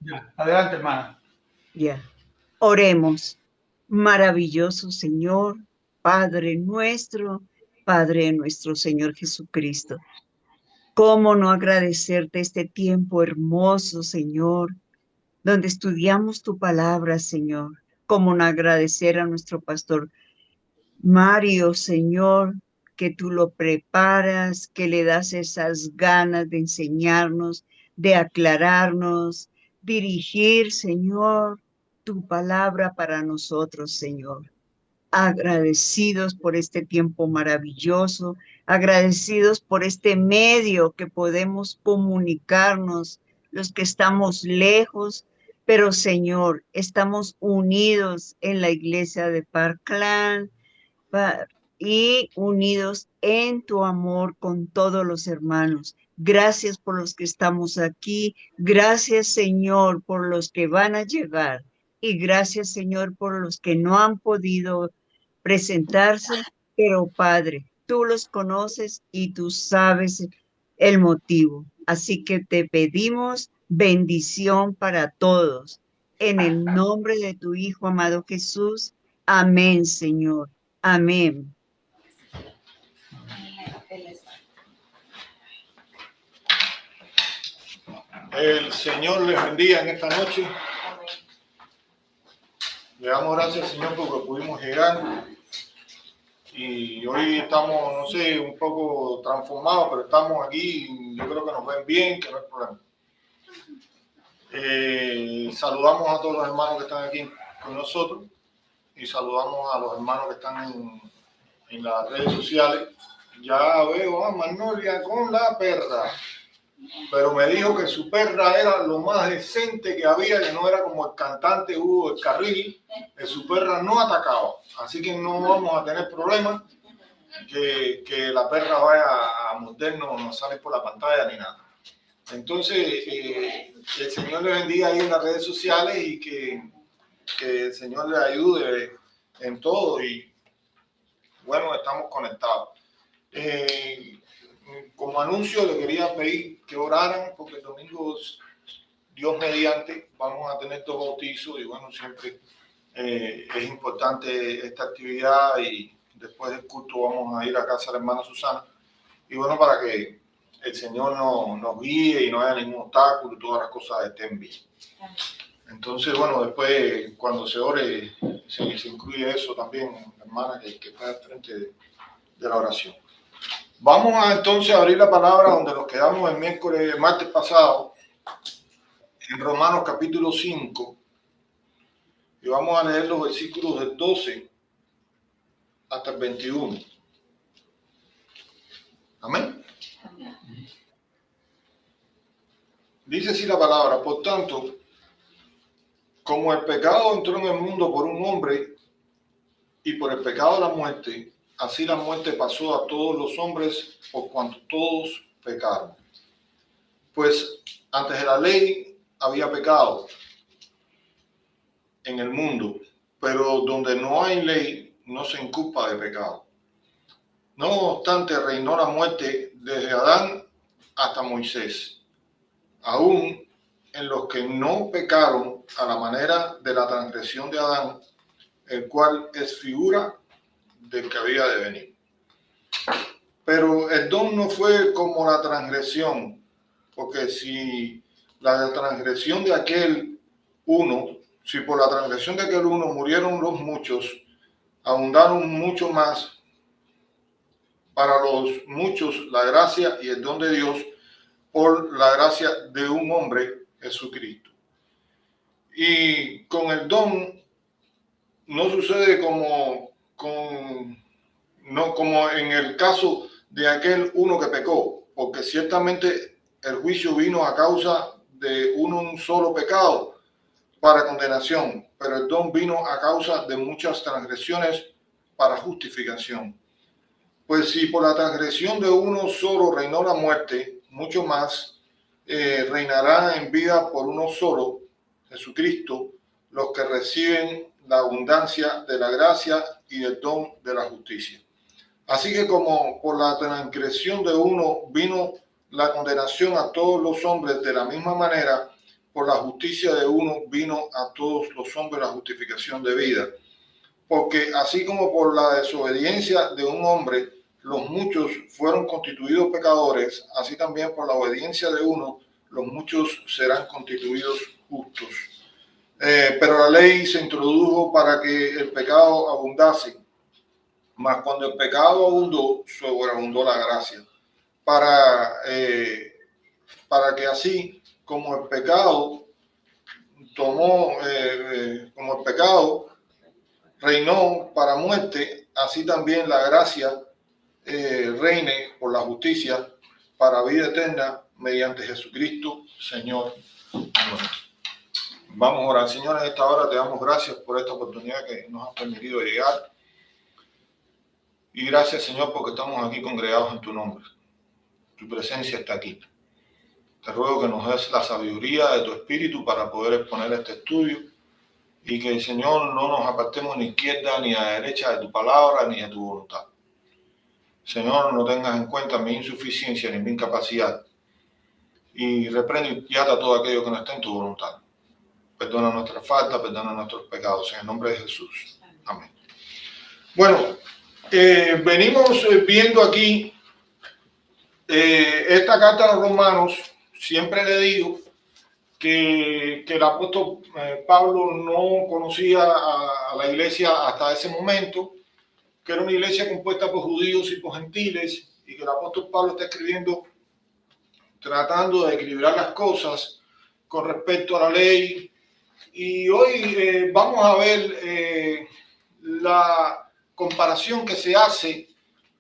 Ya, adelante, hermana. Ya. Oremos. Maravilloso Señor, Padre de nuestro Señor Jesucristo. ¿Cómo no agradecerte este tiempo hermoso, Señor, donde estudiamos tu palabra, Señor? ¿Cómo no agradecer a nuestro pastor Mario, Señor, que tú lo preparas, que le das esas ganas de enseñarnos, de aclararnos, dirigir, Señor, tu palabra para nosotros, Señor? Agradecidos por este tiempo maravilloso, agradecidos por este medio que podemos comunicarnos, los que estamos lejos, pero Señor, estamos unidos en la iglesia de Parkland y unidos en tu amor con todos los hermanos. Gracias por los que estamos aquí. Gracias, Señor, por los que van a llegar. Y gracias, Señor, por los que no han podido presentarse. Pero, Padre, tú los conoces y tú sabes el motivo. Así que te pedimos bendición para todos. En el nombre de tu Hijo amado Jesús. Amén, Señor. Amén. El Señor les bendiga en esta noche. Le damos gracias al Señor porque pudimos llegar y hoy estamos, no sé, un poco transformados, pero estamos aquí y yo creo que nos ven bien, que no hay problema. Saludamos a todos los hermanos que están aquí con nosotros y saludamos a los hermanos que están en las redes sociales. Ya veo a Magnolia con la perra, pero me dijo que su perra era lo más decente que había, que no era como el cantante Hugo del Carril, que su perra no atacaba, así que no vamos a tener problemas que la perra vaya a mordernos, no sale por la pantalla ni nada. Entonces, el Señor le bendiga ahí en las redes sociales y que el Señor le ayude en todo y bueno, estamos conectados. Como anuncio le quería pedir que oraran porque el domingo, Dios mediante, vamos a tener dos bautizos y bueno, siempre es importante esta actividad y después del culto vamos a ir a casa de la hermana Susana y bueno, para que el Señor nos guíe y no haya ningún obstáculo y todas las cosas estén bien. Entonces, bueno, después cuando se ore se incluye eso también, hermana, que está al frente de la oración. Vamos a entonces abrir la palabra donde nos quedamos el martes pasado, en Romanos capítulo 5, y vamos a leer los versículos del 12 hasta el 21. Amén. Dice así la palabra: por tanto, como el pecado entró en el mundo por un hombre y por el pecado la muerte, así la muerte pasó a todos los hombres por cuanto todos pecaron. Pues antes de la ley había pecado en el mundo, pero donde no hay ley no se inculpa de pecado. No obstante, reinó la muerte desde Adán hasta Moisés, aún en los que no pecaron a la manera de la transgresión de Adán, el cual es figura del que había de venir. Pero el don no fue como la transgresión, porque si la transgresión de aquel uno, si por la transgresión de aquel uno murieron los muchos, abundaron mucho más para los muchos la gracia y el don de Dios por la gracia de un hombre, Jesucristo. Y con el don no sucede no como en el caso de aquel uno que pecó, porque ciertamente el juicio vino a causa de un solo pecado para condenación, pero el don vino a causa de muchas transgresiones para justificación. Pues si por la transgresión de uno solo reinó la muerte, mucho más reinará en vida por uno solo, Jesucristo, los que reciben la abundancia de la gracia y del don de la justicia. Así que como por la transgresión de uno vino la condenación a todos los hombres de la misma manera, por la justicia de uno vino a todos los hombres la justificación de vida. Porque así como por la desobediencia de un hombre los muchos fueron constituidos pecadores, así también por la obediencia de uno los muchos serán constituidos justos. Pero la ley se introdujo para que el pecado abundase, mas cuando el pecado abundó, sobreabundó la gracia, para que así como el pecado como el pecado reinó para muerte, así también la gracia reine por la justicia para vida eterna mediante Jesucristo, Señor nuestro. Vamos a orar. Señor, en esta hora te damos gracias por esta oportunidad que nos has permitido llegar. Y gracias, Señor, porque estamos aquí congregados en tu nombre. Tu presencia está aquí. Te ruego que nos des la sabiduría de tu espíritu para poder exponer este estudio y que, Señor, no nos apartemos ni a izquierda ni a derecha de tu palabra ni de tu voluntad. Señor, no tengas en cuenta mi insuficiencia ni mi incapacidad y reprende y ata todo aquello que no está en tu voluntad. Perdona nuestras faltas, perdona nuestros pecados. En el nombre de Jesús. Amén. Bueno, venimos viendo aquí esta carta a los romanos. Siempre le digo que el apóstol Pablo no conocía a la iglesia hasta ese momento, que era una iglesia compuesta por judíos y por gentiles, y que el apóstol Pablo está escribiendo tratando de equilibrar las cosas con respecto a la ley. Y hoy vamos a ver la comparación que se hace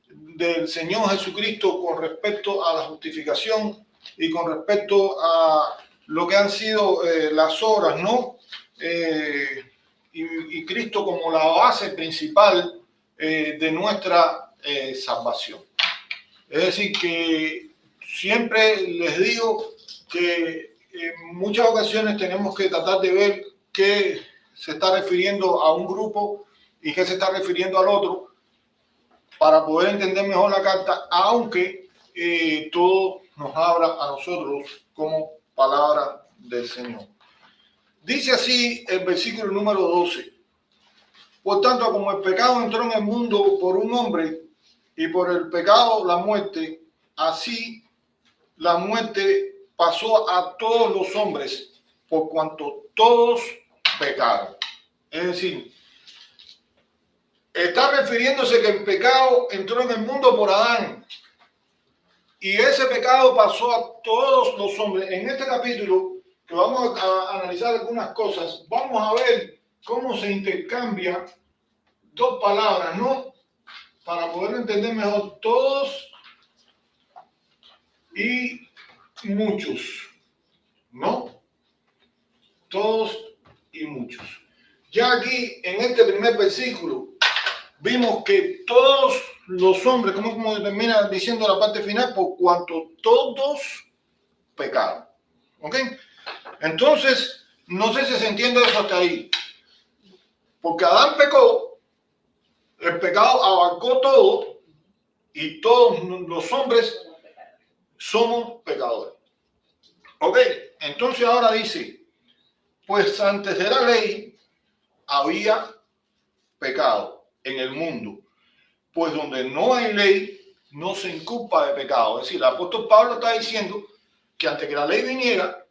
del Señor Jesucristo con respecto a la justificación y con respecto a lo que han sido las obras, ¿no? Y Cristo como la base principal de nuestra salvación. Es decir, que siempre les digo que en muchas ocasiones tenemos que tratar de ver qué se está refiriendo a un grupo y qué se está refiriendo al otro para poder entender mejor la carta, aunque todo nos habla a nosotros como palabra del Señor. Dice así el versículo número 12. Por tanto, como el pecado entró en el mundo por un hombre y por el pecado la muerte, así la muerte pasó a todos los hombres por cuanto todos pecaron. Es decir, está refiriéndose que el pecado entró en el mundo por Adán y ese pecado pasó a todos los hombres. En este capítulo, que vamos a analizar algunas cosas, vamos a ver cómo se intercambian dos palabras, ¿no? Para poder entender mejor todos y muchos, ¿no? Todos y muchos. Ya aquí, en este primer versículo, vimos que todos los hombres, como termina diciendo la parte final, por cuanto todos pecaron. ¿Ok? Entonces, no sé si se entiende eso hasta ahí. Porque Adán pecó, el pecado abarcó todo y todos los hombres somos pecadores. ¿Ok? Entonces ahora dice, pues antes de la ley había pecado en el mundo, pues donde no hay ley no se inculpa de pecado. Es decir, el apóstol Pablo está diciendo que antes que la ley viniera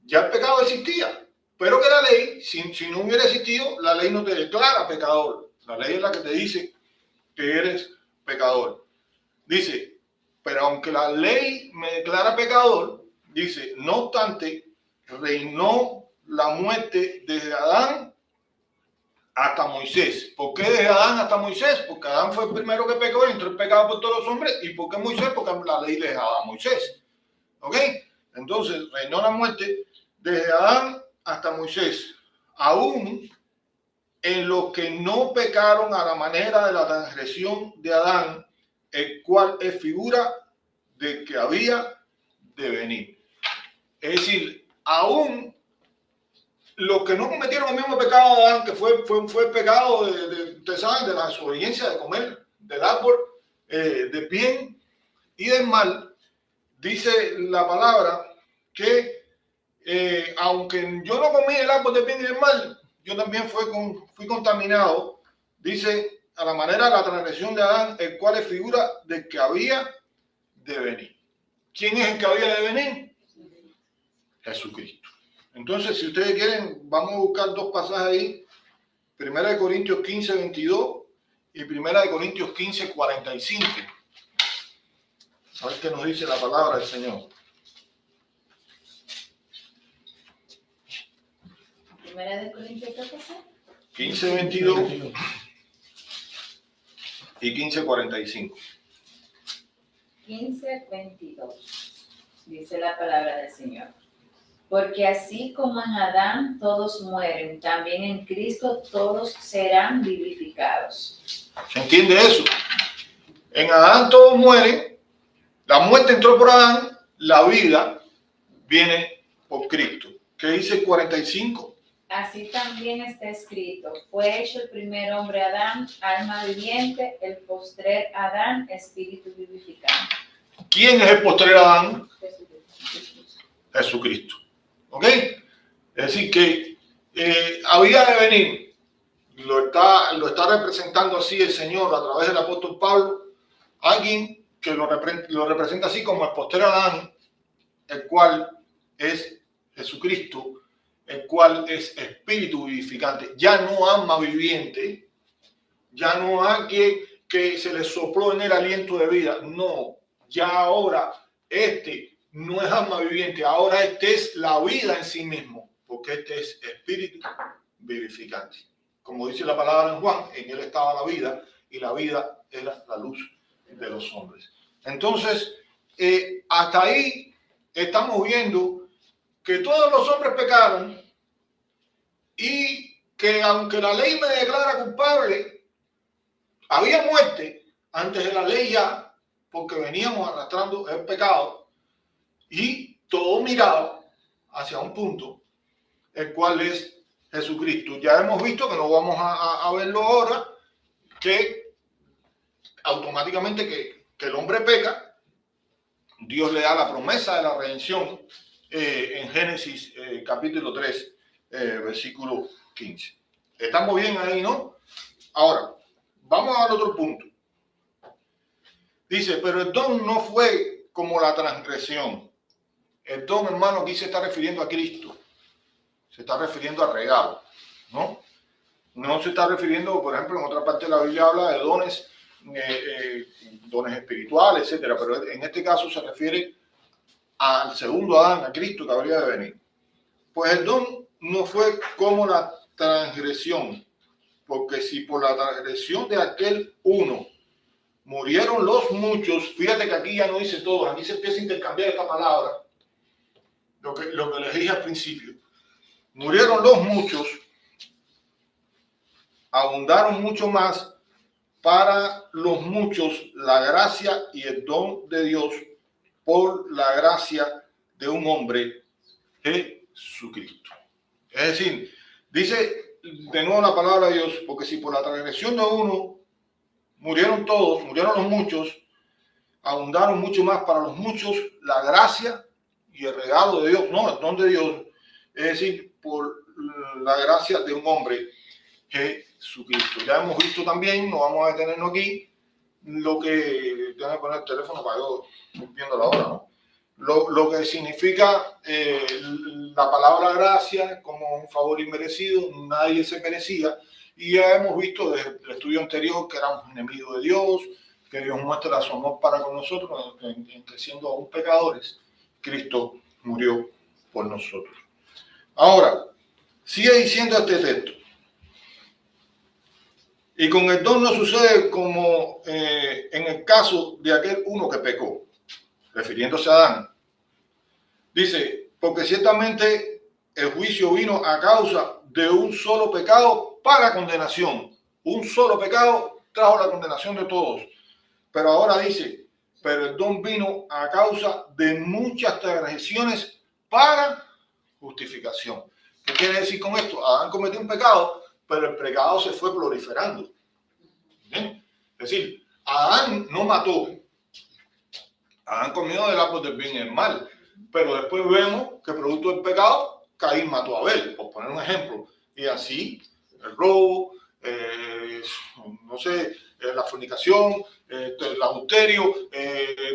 ya el pecado existía, pero que la ley, si no hubiera existido, la ley no te declara pecador. La ley es la que te dice que eres pecador. Dice, pero aunque la ley me declara pecador, dice, no obstante, reinó la muerte desde Adán hasta Moisés. ¿Por qué desde Adán hasta Moisés? Porque Adán fue el primero que pecó y entró el pecado por todos los hombres. ¿Y por qué Moisés? Porque la ley le dejaba a Moisés. ¿Ok? Entonces, reinó la muerte desde Adán hasta Moisés. Aún en los que no pecaron a la manera de la transgresión de Adán, el cual es figura de que había de venir. Es decir, aún los que no cometieron el mismo pecado de Adán, que fue el pecado ustedes saben, de la desobediencia, de comer del árbol, del bien y del mal, dice la palabra que aunque yo no comí el árbol del bien y del mal, yo también fui contaminado, dice, a la manera de la transgresión de Adán, el cual es figura del que había de venir. ¿Quién es el que había de venir? Jesucristo. Entonces, si ustedes quieren, vamos a buscar dos pasajes ahí. 1 Corintios 15, 22 y 1 Corintios 15, 45. A ver qué nos dice la palabra del Señor. 1 Corintios, ¿qué pasa? 15, 22 y 15, 45. 15, 22. Dice la palabra del Señor. Porque así como en Adán todos mueren, también en Cristo todos serán vivificados. ¿Se entiende eso? En Adán todos mueren, la muerte entró por Adán, la vida viene por Cristo. ¿Qué dice el 45? Así también está escrito, fue hecho el primer hombre Adán, alma viviente, el postrer Adán, espíritu vivificante. ¿Quién es el postrer Adán? Jesucristo. ¿Ok? Es decir, que había de venir, lo está representando así el Señor a través del apóstol Pablo, alguien que lo representa así como el postrer Adán, el cual es Jesucristo, el cual es espíritu vivificante, ya no alma viviente, ya no alguien que se le sopló en el aliento de vida, no, ya ahora no es alma viviente, ahora es la vida en sí mismo, porque es espíritu vivificante. Como dice la palabra en Juan, en él estaba la vida y la vida era la luz de los hombres. Entonces, hasta ahí estamos viendo que todos los hombres pecaron y que aunque la ley me declara culpable, había muerte antes de la ley ya, porque veníamos arrastrando el pecado y todo miraba hacia un punto, el cual es Jesucristo. Ya hemos visto, que no vamos a verlo ahora, que automáticamente que el hombre peca, Dios le da la promesa de la redención en Génesis capítulo 3, versículo 15. Estamos bien ahí, ¿no? Ahora, vamos al otro punto. Dice, pero el don no fue como la transgresión. El don, hermano, aquí se está refiriendo a Cristo. Se está refiriendo al regalo, ¿no? No se está refiriendo, por ejemplo, en otra parte de la Biblia habla de dones, dones espirituales, etcétera, pero en este caso se refiere al segundo Adán, a Cristo que habría de venir. Pues el don no fue como la transgresión, porque si por la transgresión de aquel uno murieron los muchos, fíjate que aquí ya no dice todos, aquí se empieza a intercambiar esta palabra, lo que les dije al principio. Murieron los muchos, abundaron mucho más para los muchos la gracia y el don de Dios por la gracia de un hombre, Jesucristo. Es decir, dice de nuevo la palabra de Dios, porque si por la transgresión de uno murieron todos, murieron los muchos, abundaron mucho más para los muchos la gracia y el regalo de Dios, no, el don de Dios, es decir, por la gracia de un hombre, Jesucristo. Ya hemos visto también, no vamos a detenernos aquí, lo que, déjame poner el teléfono para yo viendo la hora, ¿no? Lo que significa la palabra gracia como un favor inmerecido, nadie se merecía, y ya hemos visto desde el estudio anterior que éramos enemigos de Dios, que Dios muestra su amor para con nosotros, que siendo aún pecadores, Cristo murió por nosotros. Ahora, sigue diciendo este texto. Y con el don no sucede como en el caso de aquel uno que pecó, refiriéndose a Adán. Dice, porque ciertamente el juicio vino a causa de un solo pecado para condenación. Un solo pecado trajo la condenación de todos. Pero ahora dice, pero el don vino a causa de muchas transgresiones para justificación. ¿Qué quiere decir con esto? Adán cometió un pecado, pero el pecado se fue proliferando. ¿Bien? Es decir, Adán no mató. Adán comió del árbol del bien y del mal. pero después vemos que producto del pecado, Caín mató a Abel, por poner un ejemplo. Y así, el robo, no sé, la fornicación, el adulterio,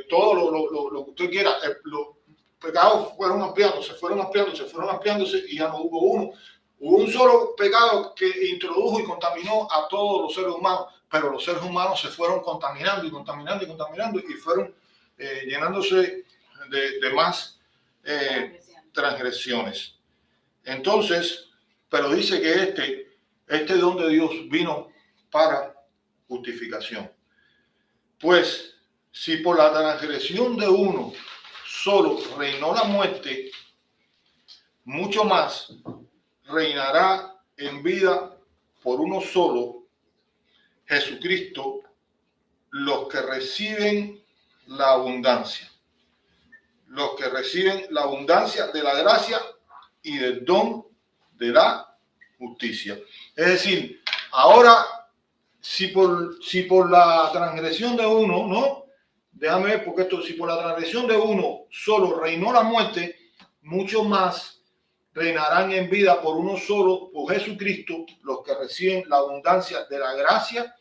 todo lo que usted quiera, los pecados fueron ampliándose y ya no hubo uno. Hubo un solo pecado que introdujo y contaminó a todos los seres humanos, pero los seres humanos se fueron contaminando y fueron llenándose de más transgresiones. Entonces, pero dice que este don de Dios vino para justificación. Pues, si por la transgresión de uno solo reinó la muerte, mucho más reinará en vida por uno solo, Jesucristo, los que reciben la abundancia. Los que reciben la abundancia de la gracia y del don de la justicia. Es decir, ahora, si por la transgresión de uno, ¿no? Déjame ver, porque si por la transgresión de uno solo reinó la muerte, mucho más reinarán en vida por uno solo, por Jesucristo, los que reciben la abundancia de la gracia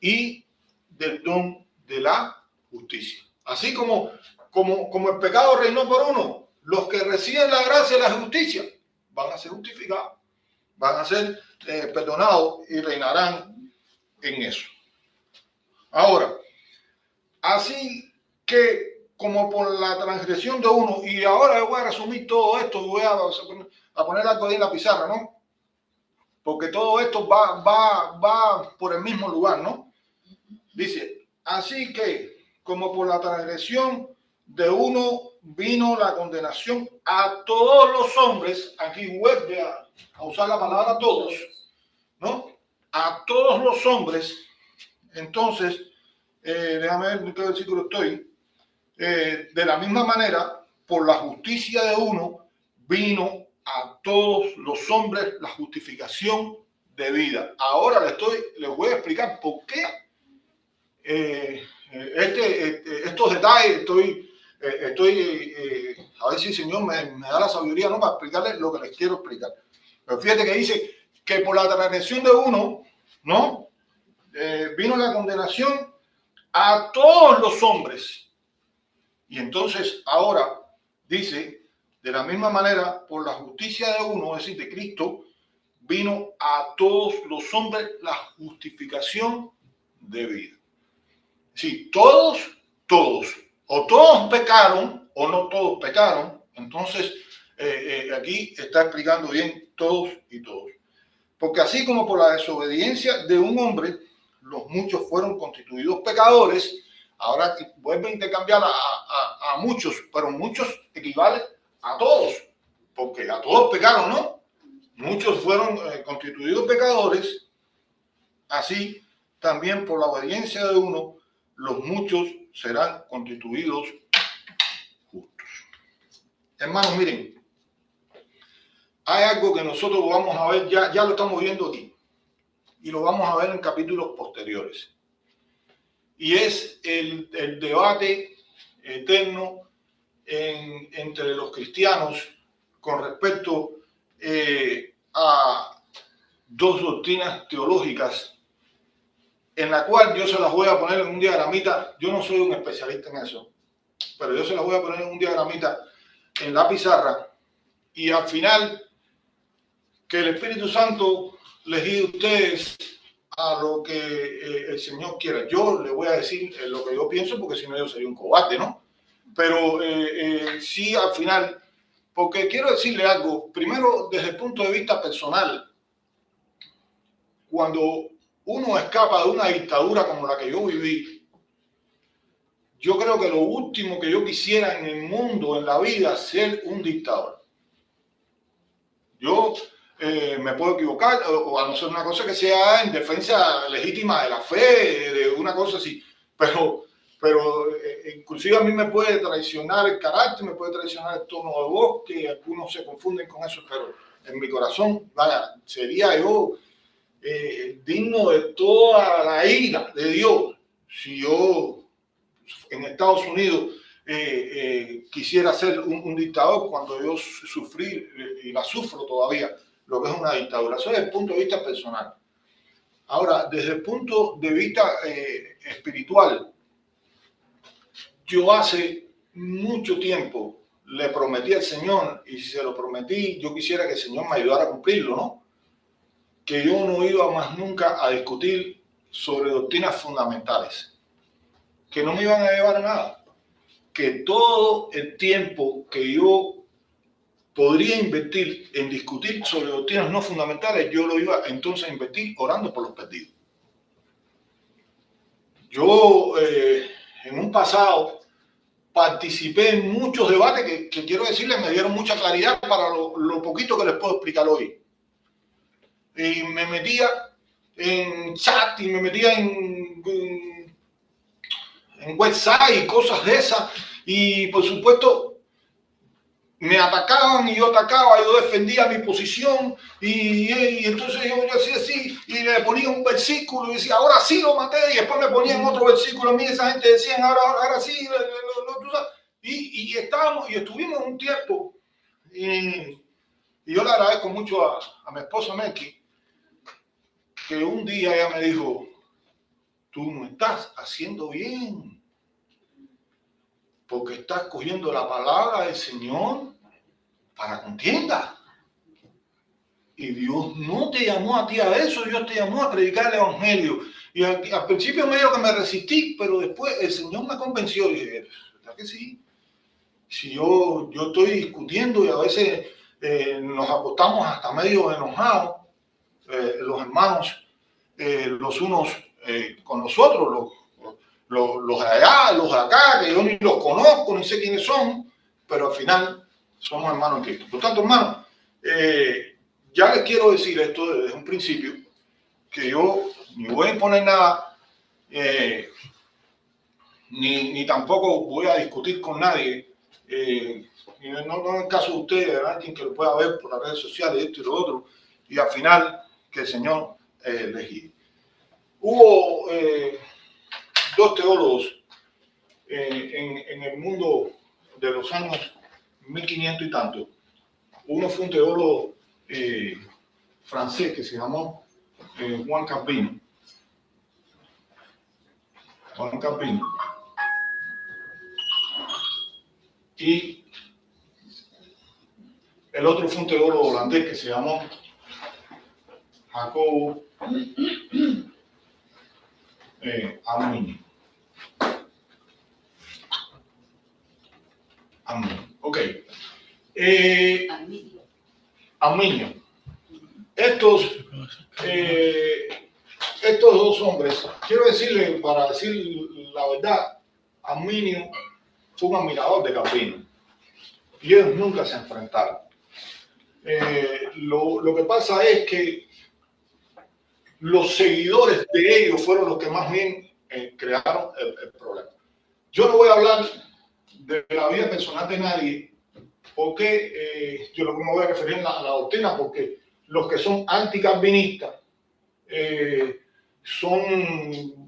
y del don de la justicia. Así como el pecado reinó por uno, los que reciben la gracia y la justicia van a ser justificados, van a ser perdonados y reinarán en eso. Ahora, así que como por la transgresión de uno, y ahora voy a resumir todo esto, voy a poner algo ahí en la pizarra, ¿no? Porque todo esto va por el mismo lugar, ¿no? Dice, así que como por la transgresión de uno vino la condenación a todos los hombres, aquí vuelve a usar la palabra todos, ¿no? A todos los hombres. Entonces, déjame ver en qué versículo estoy. De la misma manera, por la justicia de uno vino a todos los hombres la justificación de vida. Ahora les voy a explicar por qué estos detalles. Estoy a ver si el Señor me da la sabiduría, ¿no?, para explicarles lo que les quiero explicar. Pero fíjate que dice que por la transgresión de uno, ¿no?, vino la condenación a todos los hombres. Y entonces ahora dice, de la misma manera, por la justicia de uno, es decir, de Cristo, vino a todos los hombres la justificación de vida. Sí, todos, o todos pecaron o no todos pecaron. Entonces aquí está explicando bien todos y todos. Porque así como por la desobediencia de un hombre, los muchos fueron constituidos pecadores. Ahora vuelve a intercambiar a muchos, pero muchos equivale a todos, porque a todos pecaron, ¿no? Muchos fueron constituidos pecadores. Así también por la obediencia de uno, los muchos serán constituidos justos. Hermanos, miren, hay algo que nosotros vamos a ver, ya lo estamos viendo aquí, y lo vamos a ver en capítulos posteriores. Y es el debate eterno entre los cristianos con respecto a dos doctrinas teológicas, en la cual yo se las voy a poner en un diagramita. Yo no soy un especialista en eso, pero yo se las voy a poner en un diagramita en la pizarra, y al final que el Espíritu Santo les guíe a ustedes a lo que el Señor quiera. Yo le voy a decir lo que yo pienso, porque si no yo sería un cobarde, ¿no? Pero sí, al final, porque quiero decirle algo. Primero, desde el punto de vista personal, cuando uno escapa de una dictadura como la que yo viví, yo creo que lo último que yo quisiera en el mundo, en la vida, es ser un dictador. Yo me puedo equivocar, o a no ser una cosa que sea en defensa legítima de la fe, de una cosa así, pero inclusive a mí me puede traicionar el carácter, me puede traicionar el tono de voz, que algunos se confunden con eso, pero en mi corazón, vaya, sería yo digno de toda la ira de Dios si yo en Estados Unidos quisiera ser un dictador cuando yo sufrí y la sufro todavía lo que es una dictadura. Eso desde el punto de vista personal. Ahora, desde el punto de vista espiritual, yo hace mucho tiempo le prometí al Señor, y si se lo prometí, yo quisiera que el Señor me ayudara a cumplirlo, ¿no? Que yo no iba más nunca a discutir sobre doctrinas fundamentales, que no me iban a llevar a nada, que todo el tiempo que yo podría invertir en discutir sobre doctrinas no fundamentales, yo lo iba entonces a invertir orando por los perdidos. Yo en un pasado participé en muchos debates que quiero decirles me dieron mucha claridad para lo poquito que les puedo explicar hoy. Y me metía en chat y me metía en website y cosas de esas, y por supuesto me atacaban y yo atacaba, yo defendía mi posición y entonces yo hacía así y le ponía un versículo y decía, ahora sí lo maté, y después me ponían otro versículo. A mí esa gente decía, ahora sí, y estuvimos un tiempo, y yo le agradezco mucho a mi esposa Melky, que un día ella me dijo, tú no estás haciendo bien, porque estás cogiendo la palabra del Señor para contienda. Y Dios no te llamó a ti a eso, Dios te llamó a predicar el Evangelio. Y al principio medio que me resistí, pero después el Señor me convenció y dije, ¿verdad que sí? Si yo estoy discutiendo y a veces nos acostamos hasta medio enojados, los hermanos, los unos con los otros, los de allá, los de acá, que yo ni los conozco, ni sé quiénes son, pero al final somos hermanos en Cristo. Por tanto, hermanos, ya les quiero decir esto desde un principio, que yo ni voy a imponer nada, ni tampoco voy a discutir con nadie. No en el caso de ustedes, alguien que lo pueda ver por las redes sociales, esto y lo otro, y al final que el Señor les guíe. Hubo dos teólogos en el mundo de los años 1500 y tanto. Uno fue un teólogo francés que se llamó Juan Calvino. Y el otro fue un teólogo holandés que se llamó Jacobo Arminio. Ok. Arminio. Estos dos hombres, quiero decirle, para decir la verdad, Arminio fue un admirador de Calvino y ellos nunca se enfrentaron. Lo que pasa es que los seguidores de ellos fueron los que más bien crearon el problema. Yo no voy a hablar de la vida personal de nadie, porque yo no me voy a referir a la doctrina, porque los que son anticalvinistas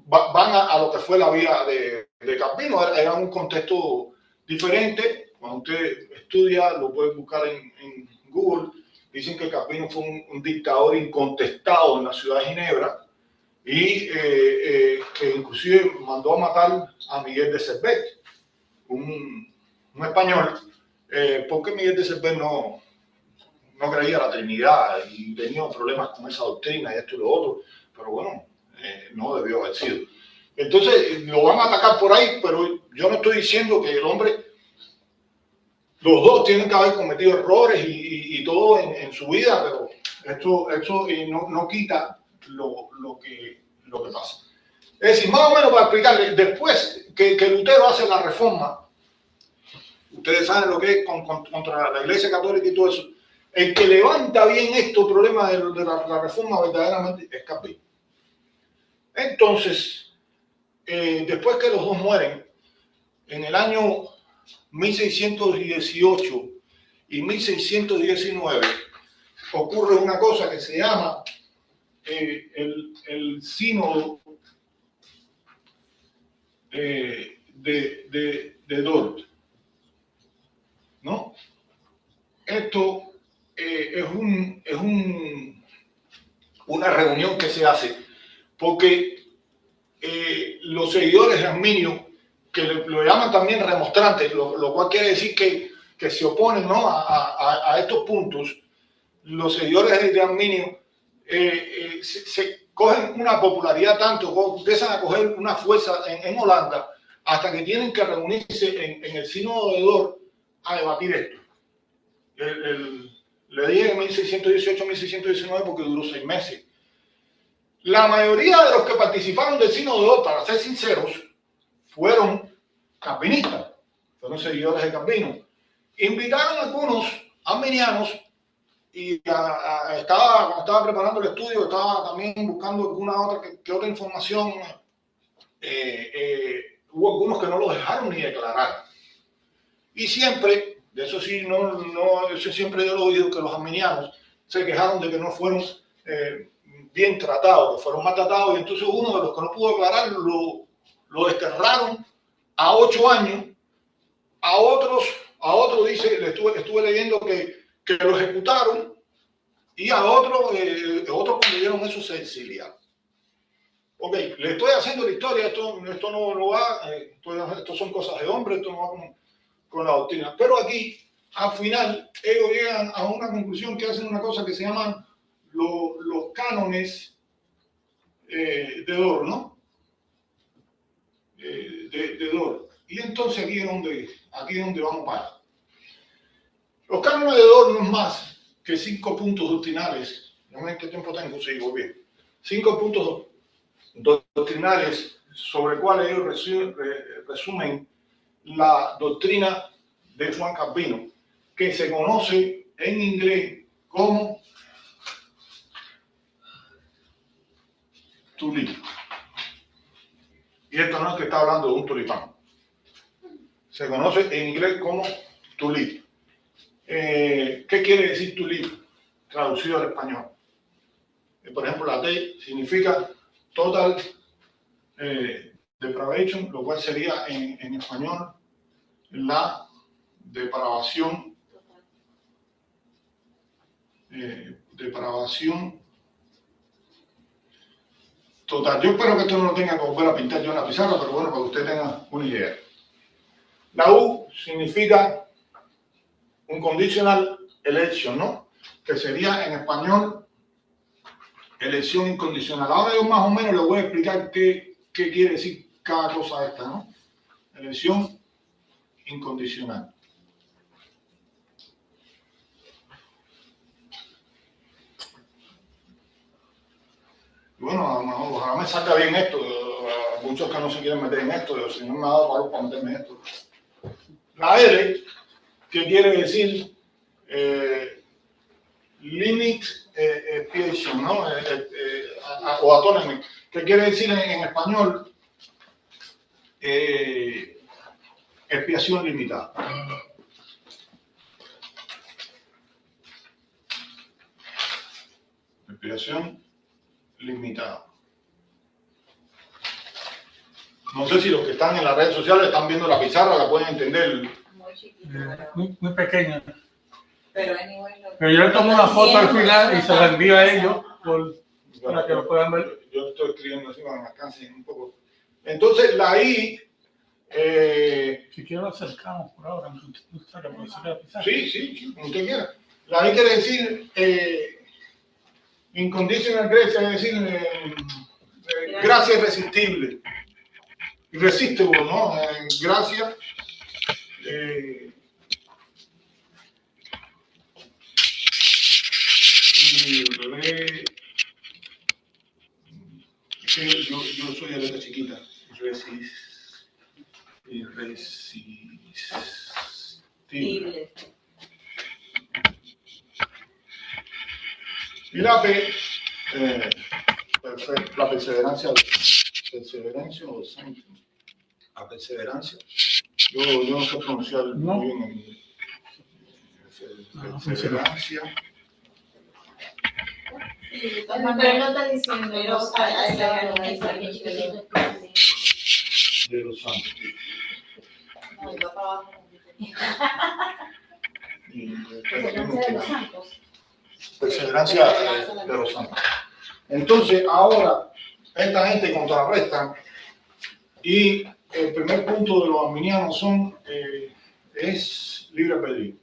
van a lo que fue la vida de Calvino. Era un contexto diferente. Cuando usted estudia, lo puede buscar en Google. Dicen que Calvino fue un dictador incontestado en la ciudad de Ginebra y que inclusive mandó a matar a Miguel de Cervet, un español, porque Miguel de Cervet no creía la Trinidad y tenía problemas con esa doctrina y esto y lo otro, pero bueno, no debió haber sido. Entonces lo van a atacar por ahí, pero yo no estoy diciendo que el hombre, los dos tienen que haber cometido errores y todo en su vida, pero esto no quita lo que pasa. Es decir, más o menos para explicarles, después que Lutero hace la reforma, ustedes saben lo que es contra la Iglesia Católica y todo eso, el que levanta bien estos problemas de la reforma verdaderamente es Calvino. Entonces, después que los dos mueren, en el año 1618 y 1619, ocurre una cosa que se llama el sínodo de Dort. ¿no? Esto es una reunión que se hace porque los seguidores de Arminio, que lo llaman también remonstrantes, lo cual quiere decir que se oponen, ¿no?, a estos puntos, los seguidores de Arminio se cogen una popularidad tanto, empiezan a coger una fuerza en Holanda, hasta que tienen que reunirse en el sínodo de Dort a debatir esto. Le dije 1618-1619 porque duró 6 meses. La mayoría de los que participaron del sínodo de Dort, para ser sinceros, fueron calvinistas, fueron seguidores de Calvino. Invitaron a algunos arminianos y cuando estaba preparando el estudio, estaba también buscando alguna otra información. Hubo algunos que no lo dejaron ni declarar. Y siempre, de eso sí, eso siempre yo lo he oído, que los arminianos se quejaron de que no fueron bien tratados, que fueron maltratados, y entonces uno de los que no pudo declarar lo desterraron a 8 años. A otros dice, estuve leyendo que lo ejecutaron, y a otros cuando vieron eso se exiliaron. Ok, le estoy haciendo la historia, esto no va, esto son cosas de hombre, esto no va con la doctrina. Pero aquí, al final, ellos llegan a una conclusión, que hacen una cosa que se llaman los cánones de Dort, ¿no? De Dort. Y entonces aquí es donde vamos para. Los cánones de Dort no es más que 5 puntos doctrinales. No sé qué tiempo tengo, sí, voy bien. 5 puntos doctrinales sobre cuales ellos resumen la doctrina de Juan Calvino, que se conoce en inglés como tulip. Y esto no es que está hablando de un tulipán. Se conoce en inglés como tulip. ¿Qué quiere decir tulip traducido al español? Por ejemplo, la T significa total depravation, lo cual sería en español la depravación total. Yo espero que esto no lo tenga que volver a pintar yo en la pizarra, pero bueno, para que usted tenga una idea. La U significa un conditional election, ¿no? Que sería en español elección incondicional. Ahora yo más o menos le voy a explicar qué quiere decir cada cosa de esta, ¿no? Elección incondicional. Bueno, a lo mejor ojalá me salga bien esto. Muchos que no se quieren meter en esto, el Señor me ha dado valor para meterme en esto. La L, que quiere decir limit expiation, ¿no? O atonement, que quiere decir en español expiación limitada. Expiación limitada. No sé si los que están en las redes sociales están viendo la pizarra, la pueden entender. Muy chiquito, Muy pequeña. pero anyway, Pero yo le tomo una foto al final y se la envío a ellos para que lo puedan ver. Yo estoy escribiendo así para que me alcance un poco. Entonces, la I... Si quiero lo acercamos por ahora. Sí, como usted quiera. La I quiere decir inconditional grace, es decir, gracia irresistible. Irresistible, ¿no? Gracia. Yo soy de letra chiquita. Irresistible. Y la P, la perseverancia o santo. La perseverancia. Yo no sé pronunciar muy bien en inglés. Perseverancia. pero no está diciendo Pero De los santos. no, iba para abajo. y Perseverancia de los santos. perseverancia de los santos. Entonces, ahora, esta gente contrarresta y el primer punto de los arminianos es libre albedrío.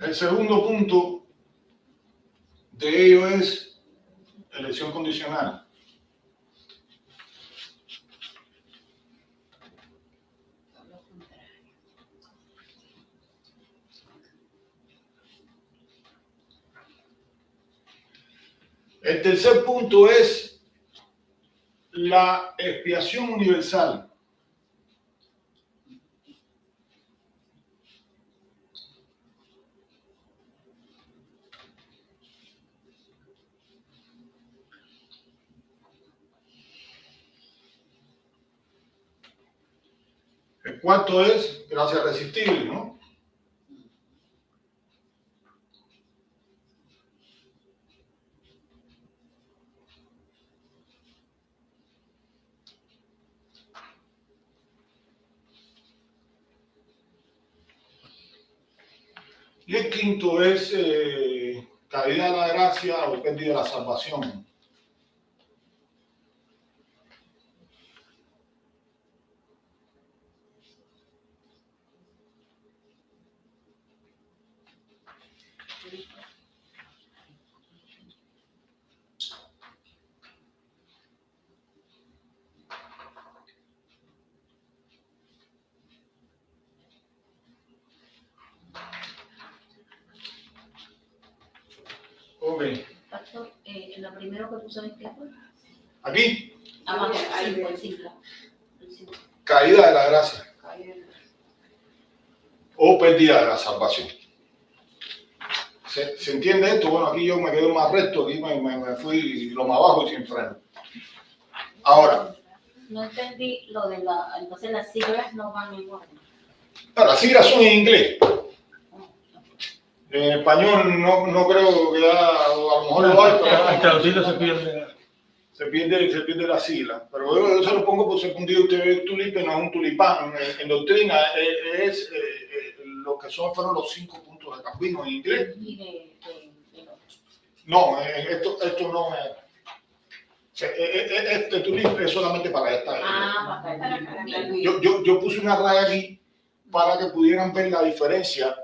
El segundo punto de ello es elección condicional. El tercer punto es la expiación universal. El cuarto es gracia irresistible, ¿no? Y el quinto es caída de la gracia o pérdida de la salvación. Ok. Pastor, lo primero que puso en qué fue. Aquí, Abajo, el 5. caída de la gracia o pérdida de la salvación. ¿Se entiende esto? Bueno, aquí yo me quedé más recto, aquí me fui lo más bajo y sin freno. Ahora, No entendí lo de entonces las siglas no van en orden. las siglas son en inglés. En español no creo que a lo mejor lo hay, pero Al traducirlo se pierde. se pierde la sigla. Pero yo se lo pongo por si algún día usted ve un tulipe, no es un tulipán. En doctrina es lo que fueron los 5 puntos de Calvino en inglés. Y de No, esto no es. Este tulipe es solamente para esta. para Yo puse una raya aquí para que pudieran ver la diferencia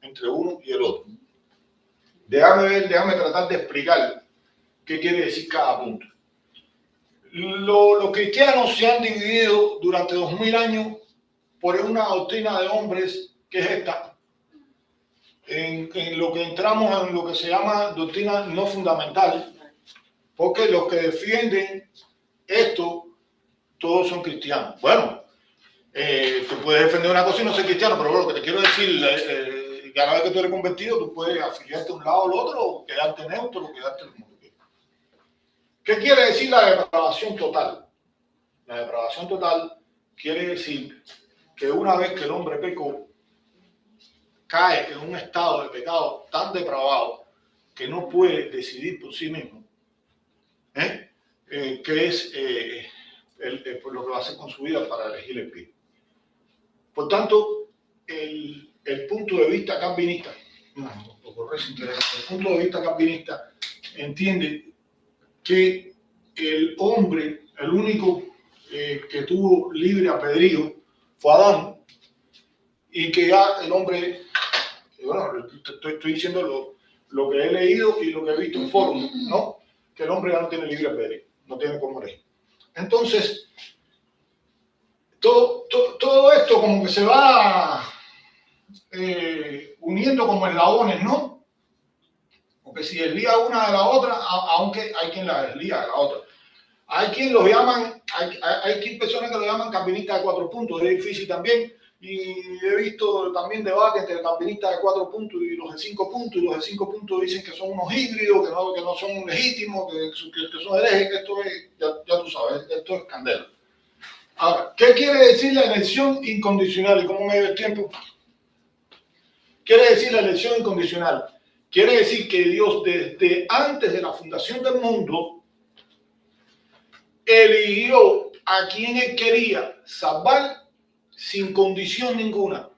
entre uno y el otro. Déjame tratar de explicar qué quiere decir cada punto. Los cristianos se han dividido durante 2000 años por una doctrina de hombres que es esta. En lo que entramos en lo que se llama doctrina no fundamental, porque los que defienden esto, todos son cristianos. Bueno, tú puedes defender una cosa y no ser cristiano, pero bueno, lo que te quiero decir, cada vez que tú eres convertido, tú puedes afiliarte a un lado o al otro, o quedarte neutro, o quedarte como tú quieras. ¿Qué quiere decir la depravación total? La depravación total quiere decir que una vez que el hombre pecó, cae en un estado de pecado tan depravado que no puede decidir por sí mismo, que es por lo que va a hacer con su vida para elegir el pie. Por tanto, el punto de vista calvinista, el punto de vista calvinista entiende que el hombre, el único que tuvo libre albedrío fue Adán, y que ya el hombre, bueno, estoy diciendo lo que he leído y lo que he visto en foros, ¿no? Que el hombre ya no tiene libre albedrío, no tiene cómo elegir. Entonces, todo esto como que se va uniendo como eslabones, ¿no? Porque si deslía una de la otra, aunque hay quien la deslía de la otra. Hay quien lo llaman, hay personas que lo llaman calvinistas de 4 puntos, es difícil también. Y he visto también debate entre calvinistas de 4 puntos y los de 5 puntos, y los de 5 puntos dicen que son unos híbridos, que no son legítimos, que son herejes, que esto es, ya tú sabes, esto es candela. Ahora, ¿qué quiere decir la elección incondicional? ¿Y cómo me dio el tiempo? Quiere decir la elección incondicional Quiere decir que Dios desde antes de la fundación del mundo eligió a quien Él quería salvar sin condición ninguna,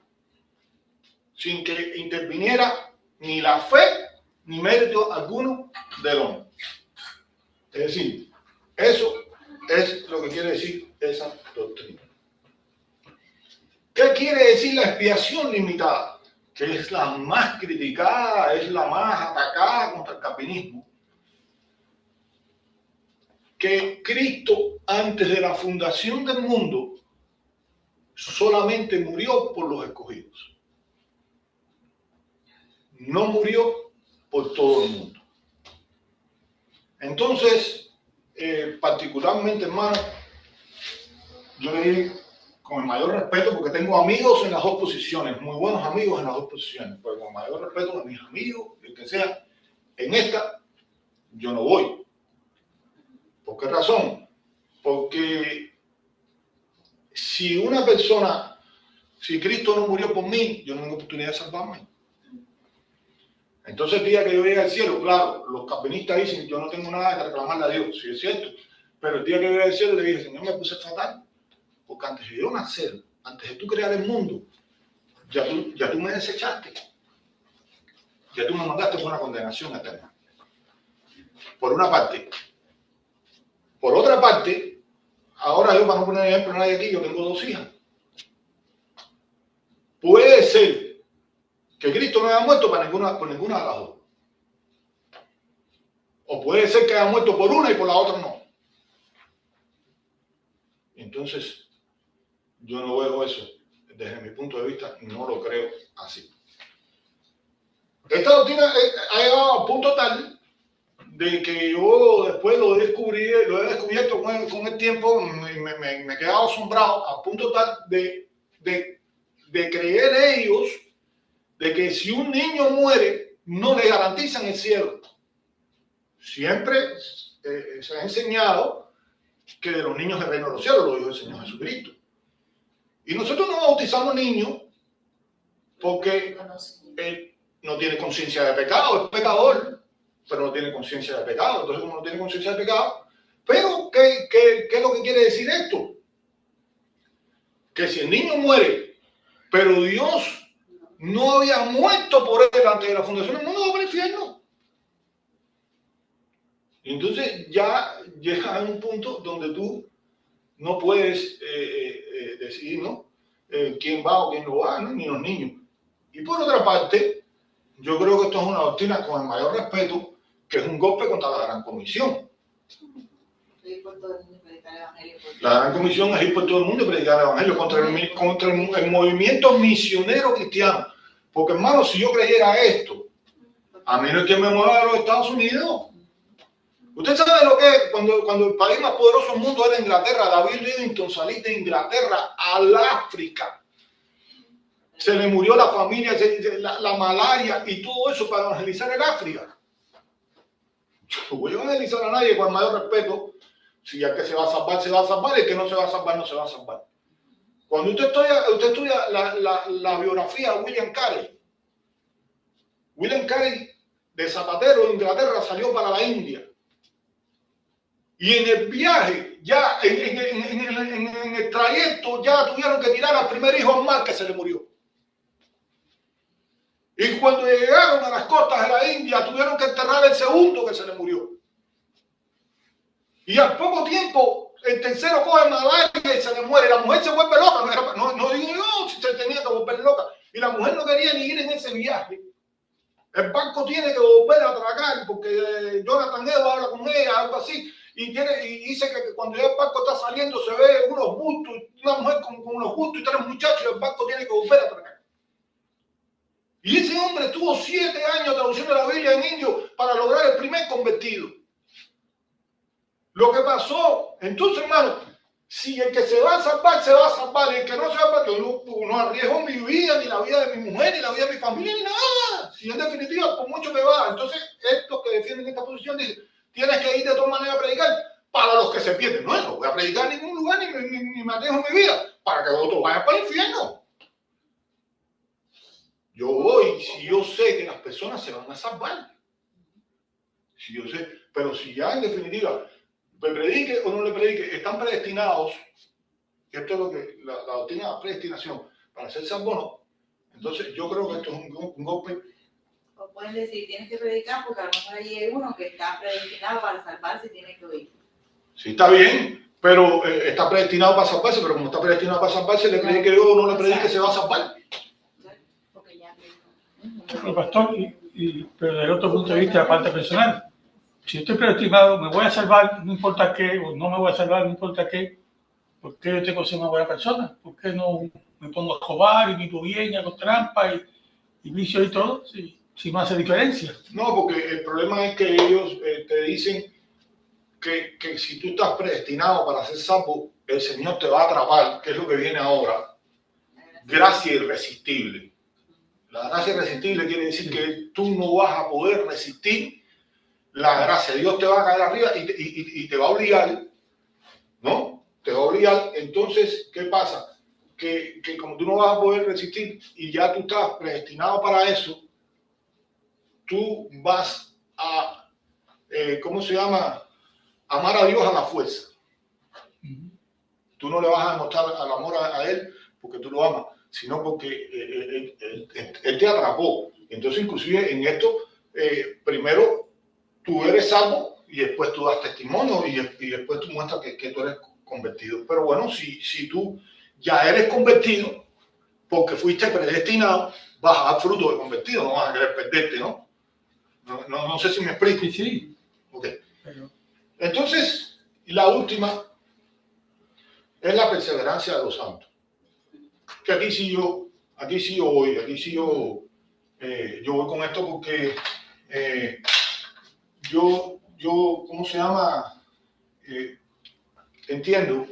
sin que interviniera ni la fe ni mérito alguno del hombre. Es decir, eso es lo que quiere decir esa doctrina. ¿Qué quiere decir la expiación limitada? Que es la más criticada, es la más atacada contra el calvinismo. Que Cristo, antes de la fundación del mundo, solamente murió por los escogidos. No murió por todo el mundo. Entonces, particularmente, hermano, yo le digo con el mayor respeto, porque tengo amigos en las dos posiciones, muy buenos amigos en las dos posiciones, pero con el mayor respeto de mis amigos, el que sea, en esta, yo no voy. ¿Por qué razón? Porque si una persona, si Cristo no murió por mí, yo no tengo oportunidad de salvarme. Entonces el día que yo llegue al cielo, claro, los calvinistas dicen, yo no tengo nada que reclamarle a Dios, sí es cierto, pero el día que yo llegue al cielo le dije, Señor, me puse fatal, porque antes de yo nacer, antes de tú crear el mundo, ya tú me desechaste, ya tú me mandaste por una condenación eterna. Por una parte. Por otra parte, ahora yo, para no poner ejemplo a nadie aquí, yo tengo 2 hijas. Puede ser que Cristo no haya muerto por ninguna de las dos. O puede ser que haya muerto por una y por la otra no. Entonces, yo no veo eso. Desde mi punto de vista, no lo creo así. Esta doctrina ha llegado al punto tal de que yo después lo he descubierto con el tiempo, me he quedado asombrado al punto tal de creer ellos de que si un niño muere, no le garantizan el cielo. Siempre se ha enseñado que de los niños del reino de los cielos, lo dijo el Señor Jesucristo. Y nosotros no bautizamos niños porque él no tiene conciencia de pecado, es pecador, pero no tiene conciencia de pecado. Entonces, como no tiene conciencia de pecado, pero ¿qué es lo que quiere decir esto? Que si el niño muere, pero Dios no había muerto por él antes de la fundación del mundo, va para el infierno. Y entonces ya llega a un punto donde tú no puedes decidir, ¿no? Quién va o quién no va, ¿no? Ni los niños. Y por otra parte, yo creo que esto es una doctrina con el mayor respeto, que es un golpe contra la Gran Comisión. La Gran Comisión es ir por todo el mundo y predicar el Evangelio contra el movimiento misionero cristiano. Porque, hermano, si yo creyera esto, a mí no es que me mueva de los Estados Unidos. Usted sabe lo que es cuando el país más poderoso del mundo era Inglaterra. David Livingstone salía de Inglaterra al África. Se le murió la familia, la malaria y todo eso para evangelizar el África. Yo no voy a evangelizar a nadie con el mayor respeto. Si el que se va a salvar, se va a salvar. Y el que no se va a salvar, no se va a salvar. Cuando usted estudia la biografía de William Carey de zapatero de Inglaterra salió para la India. Y en el viaje, ya en el trayecto, ya tuvieron que tirar al primer hijo al mar que se le murió. Y cuando llegaron a las costas de la India, tuvieron que enterrar el segundo que se le murió. Y al poco tiempo, el tercero coge malaria y se le muere. La mujer se vuelve loca. No digo yo si se tenía que volver loca. Y la mujer no quería ni ir en ese viaje. El barco tiene que volver a atracar porque Jonathan Edwards habla con ella, algo así. Y dice que cuando ya el barco está saliendo se ve unos bustos, una mujer con unos bustos y 3 muchachos y el barco tiene que volver a atracar. Y ese hombre tuvo 7 años traduciendo la Biblia en indio para lograr el primer convertido. Lo que pasó, entonces, hermano, si el que se va a salvar, se va a salvar, y el que no se va a salvar, yo no arriesgo mi vida, ni la vida de mi mujer, ni la vida de mi familia, ni nada. Si en definitiva, por mucho me va. Entonces, estos que defienden esta posición dicen, tienes que ir de todas maneras a predicar para los que se pierden. No voy a predicar en ningún lugar, ni me arriesgo mi vida, para que otros vayan para el infierno. Yo voy si yo sé que las personas se van a salvar. Si yo sé, pero si ya en definitiva, me predique o no le predique, están predestinados, esto es lo que la doctrina de predestinación, para ser salvos, no. Entonces yo creo que esto es un golpe. O pueden decir, tienes que predicar porque a lo mejor allí hay uno que está predestinado para salvarse y tiene que oír. Sí, está bien, pero está predestinado para salvarse, pero como está predestinado para salvarse, le predique o no le predique, se va a salvar. Porque ya Pero, pastor, pero desde otro punto de vista, aparte personal, si estoy predestinado, me voy a salvar, no importa qué, o no me voy a salvar, no importa qué, ¿por qué yo tengo que ser una buena persona? ¿Por qué no me pongo a robar y vivo bien, y hago trampa y vicio y todo? Si no hace diferencia. No, porque el problema es que ellos te dicen que si tú estás predestinado para ser salvo, el Señor te va a atrapar, que es lo que viene ahora. Gracia irresistible. La gracia irresistible quiere decir que tú no vas a poder resistir la gracia. Dios te va a caer arriba y te va a obligar, ¿no? Te va a obligar. Entonces, ¿qué pasa? Que como tú no vas a poder resistir y ya tú estás predestinado para eso, tú vas a, ¿cómo se llama? Amar a Dios a la fuerza. Tú no le vas a demostrar el amor a Él porque tú lo amas, sino porque él te atrapó. Entonces, inclusive en esto, primero tú eres salvo y después tú das testimonio y después tú muestras que tú eres convertido. Pero bueno, si tú ya eres convertido, porque fuiste predestinado, vas a dar fruto de convertido, no vas a querer perderte, ¿no? No sé si me explico. Sí, sí. Okay. Pero, Entonces, la última es la perseverancia de los santos. Que aquí sí yo voy con esto porque ¿cómo se llama? Entiendo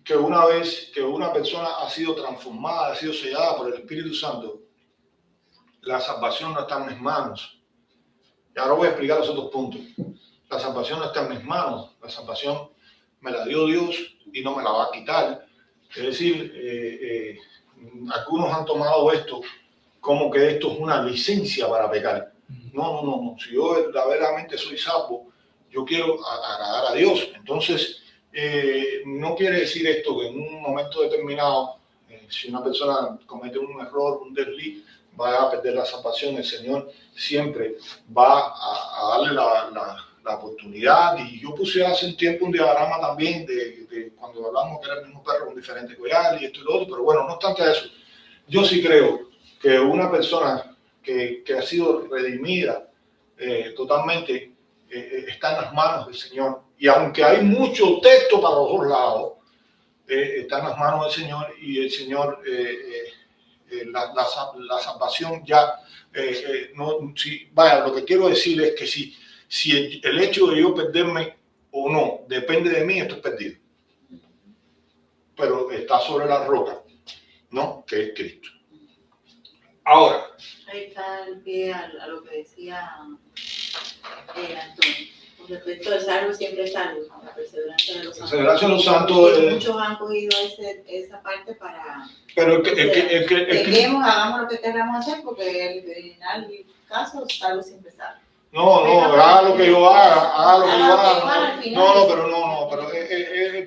que una vez que una persona ha sido transformada, ha sido sellada por el Espíritu Santo, la salvación no está en mis manos. Y ahora voy a explicar los otros puntos. La salvación no está en mis manos. La salvación me la dio Dios y no me la va a quitar. Es decir, algunos han tomado esto como que esto es una licencia para pecar. No. Si yo verdaderamente soy salvo, yo quiero agradar a Dios. Entonces, no quiere decir esto que en un momento determinado, si una persona comete un error, un desliz, va a perder la salvación. El Señor siempre va a darle la oportunidad. Y yo puse hace un tiempo un diagrama también de cuando hablamos que era el mismo perro con diferente collar y esto y lo otro, pero bueno, no obstante eso, yo sí creo que una persona que ha sido redimida totalmente está en las manos del Señor. Y aunque hay mucho texto para los dos lados, está en las manos del Señor y el Señor, la salvación ya, lo que quiero decir es que si el hecho de yo perderme o no depende de mí, esto es perdido. Pero está sobre la roca, ¿no? Que es Cristo. Ahora. Ahí está el pie a lo que decía Antonio. Con respecto al salvo, siempre es salvo, la perseverancia de los santos. Perseverancia de los santos. Muchos han cogido esa parte para. Pero pequemos, hagamos lo que queramos hacer, porque en el caso, salvo siempre salvo. No, haga lo que yo haga,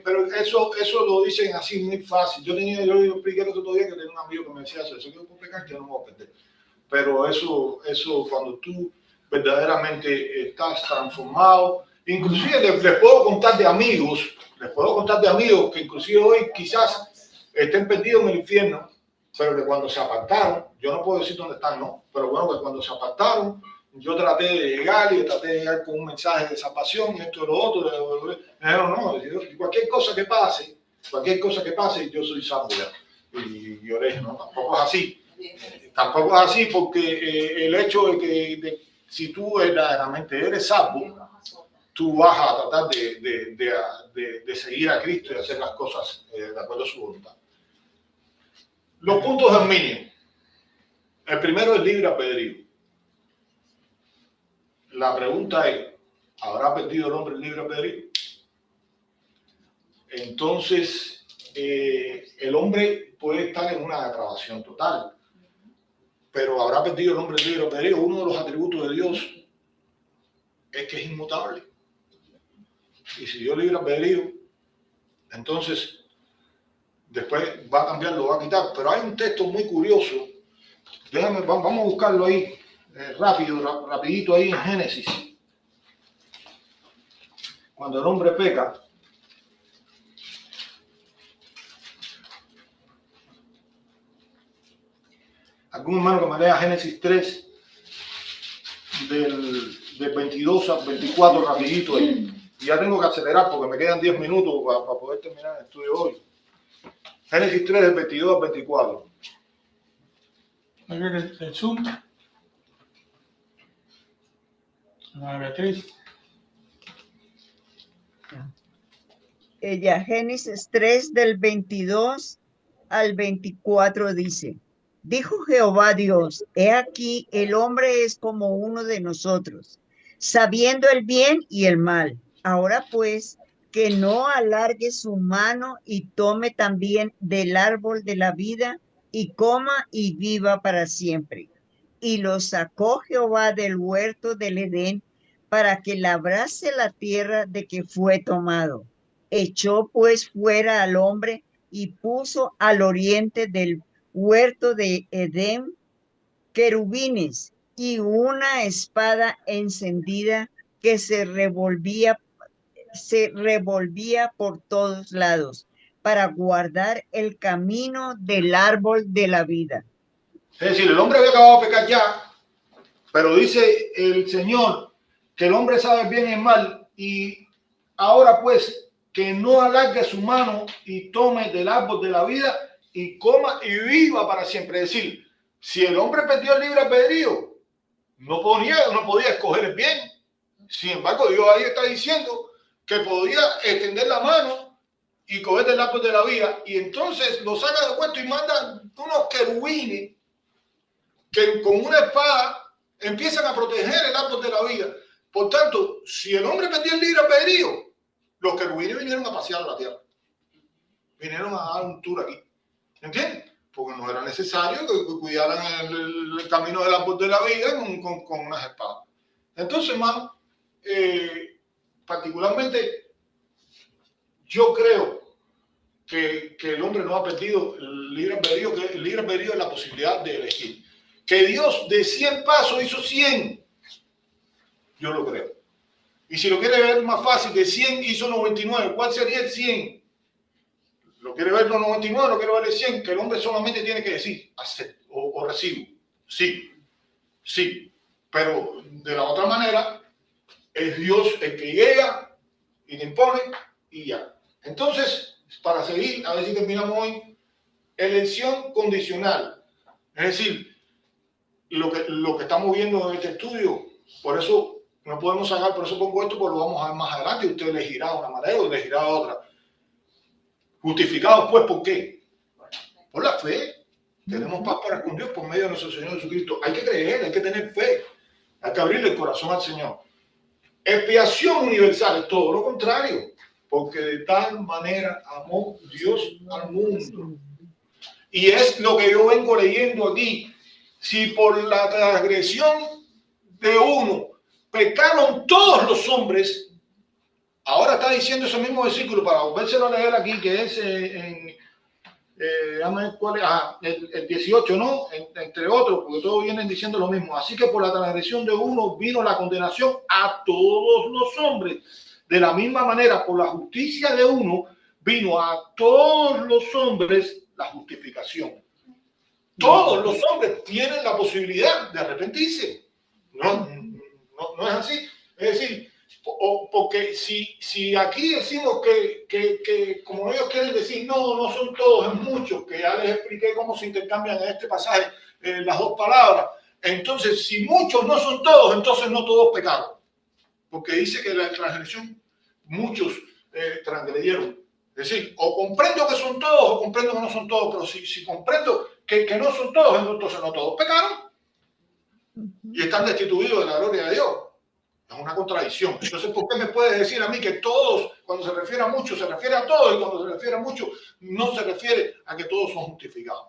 pero eso lo dicen así muy fácil. Yo expliqué el otro día que tenía un amigo que me decía eso que yo puedo pecar, que yo no me voy a perder. Pero eso cuando tú verdaderamente estás transformado, inclusive les puedo contar de amigos que inclusive hoy quizás estén perdidos en el infierno, pero que cuando se apartaron, yo no puedo decir dónde están, ¿no? Pero bueno, que cuando se apartaron, yo traté de llegar con un mensaje de salvación y esto y lo otro. No, cualquier cosa que pase, yo soy salvo ya. Y yo le dije, no, tampoco es así. Tampoco es así porque el hecho de que si tú verdaderamente eres salvo, tú vas a tratar de seguir a Cristo y hacer las cosas de acuerdo a su voluntad. Los puntos del mínimo. El primero es libre albedrío. La pregunta es, ¿habrá perdido el hombre el libre albedrío? Entonces, el hombre puede estar en una depravación total. pero habrá perdido el hombre el libre albedrío. Uno de los atributos de Dios es que es inmutable. Y si Dios libre albedrío, entonces después va a cambiar, lo va a quitar. Pero hay un texto muy curioso. Vamos a buscarlo ahí, rapidito ahí en Génesis. Cuando el hombre peca, algún hermano que me lea Génesis 3, del 22 al 24, rapidito ahí. Y ya tengo que acelerar porque me quedan 10 minutos para poder terminar el estudio hoy. Génesis 3, del 22 al 24. Ahí viene el Zoom. Beatriz. Ella, Génesis 3 del 22 al 24 dice, dijo Jehová Dios, he aquí el hombre es como uno de nosotros, sabiendo el bien y el mal. Ahora pues, que no alargue su mano y tome también del árbol de la vida y coma y viva para siempre. Y lo sacó Jehová del huerto del Edén para que labrase la tierra de que fue tomado. Echó pues fuera al hombre y puso al oriente del huerto de Edén querubines y una espada encendida que se revolvía por todos lados para guardar el camino del árbol de la vida. Es decir, el hombre había acabado de pecar ya, pero dice el Señor que el hombre sabe bien y el mal, y ahora pues que no alargue su mano y tome del árbol de la vida y coma y viva para siempre. Es decir, si el hombre perdió el libre albedrío, no podía escoger el bien. Sin embargo, Dios ahí está diciendo que podía extender la mano y coger del árbol de la vida, y entonces lo saca del huerto y manda unos querubines que con una espada empiezan a proteger el árbol de la vida. Por tanto, si el hombre perdió el libre albedrío, los querubines vinieron a pasear a la tierra. Vinieron a dar un tour aquí. ¿Entiendes? Porque no era necesario que cuidaran el camino del árbol de la vida con unas espadas. Entonces, hermano, particularmente, yo creo que el hombre no ha perdido el libre albedrío, que el libre albedrío es la posibilidad de elegir. Que Dios de 100 pasos hizo 100, yo lo creo. Y si lo quiere ver más fácil, de 100 hizo 99, ¿cuál sería el 100? Lo quiere ver los 99, lo quiere ver el 100, que el hombre solamente tiene que decir, acepto o recibo. Sí, sí. Pero de la otra manera, es Dios el que llega y te impone y ya. Entonces, para seguir, a ver si terminamos hoy, elección condicional. Es decir, lo que estamos viendo en este estudio, por eso no podemos sacar, por eso pongo esto, porque lo vamos a ver más adelante, usted elegirá una manera o elegirá otra. Justificados, pues, ¿por qué? Por la fe. Tenemos paz para con Dios por medio de nuestro Señor Jesucristo. Hay que creer, hay que tener fe, hay que abrirle el corazón al Señor. Expiación universal es todo lo contrario, porque de tal manera amó Dios al mundo. Y es lo que yo vengo leyendo aquí. Si por la transgresión de uno pecaron todos los hombres, ahora está diciendo ese mismo versículo para volvérselo a leer aquí, que es el 18, ¿no? Entre otros, porque todos vienen diciendo lo mismo. Así que por la transgresión de uno vino la condenación a todos los hombres. De la misma manera, por la justicia de uno vino a todos los hombres la justificación. Todos los hombres tienen la posibilidad de arrepentirse. No es así. Es decir, porque si aquí decimos que como ellos quieren decir, no son todos, es muchos, que ya les expliqué cómo se intercambian en este pasaje las dos palabras. Entonces, si muchos no son todos, entonces no todos pecaron. Porque dice que la transgresión, muchos transgredieron. Es decir, o comprendo que son todos o comprendo que no son todos, pero si comprendo que no son todos, entonces no todos pecaron y están destituidos de la gloria de Dios. Es una contradicción. Entonces, ¿por qué me puede decir a mí que todos, cuando se refiere a muchos, se refiere a todos, y cuando se refiere a muchos, no se refiere a que todos son justificados?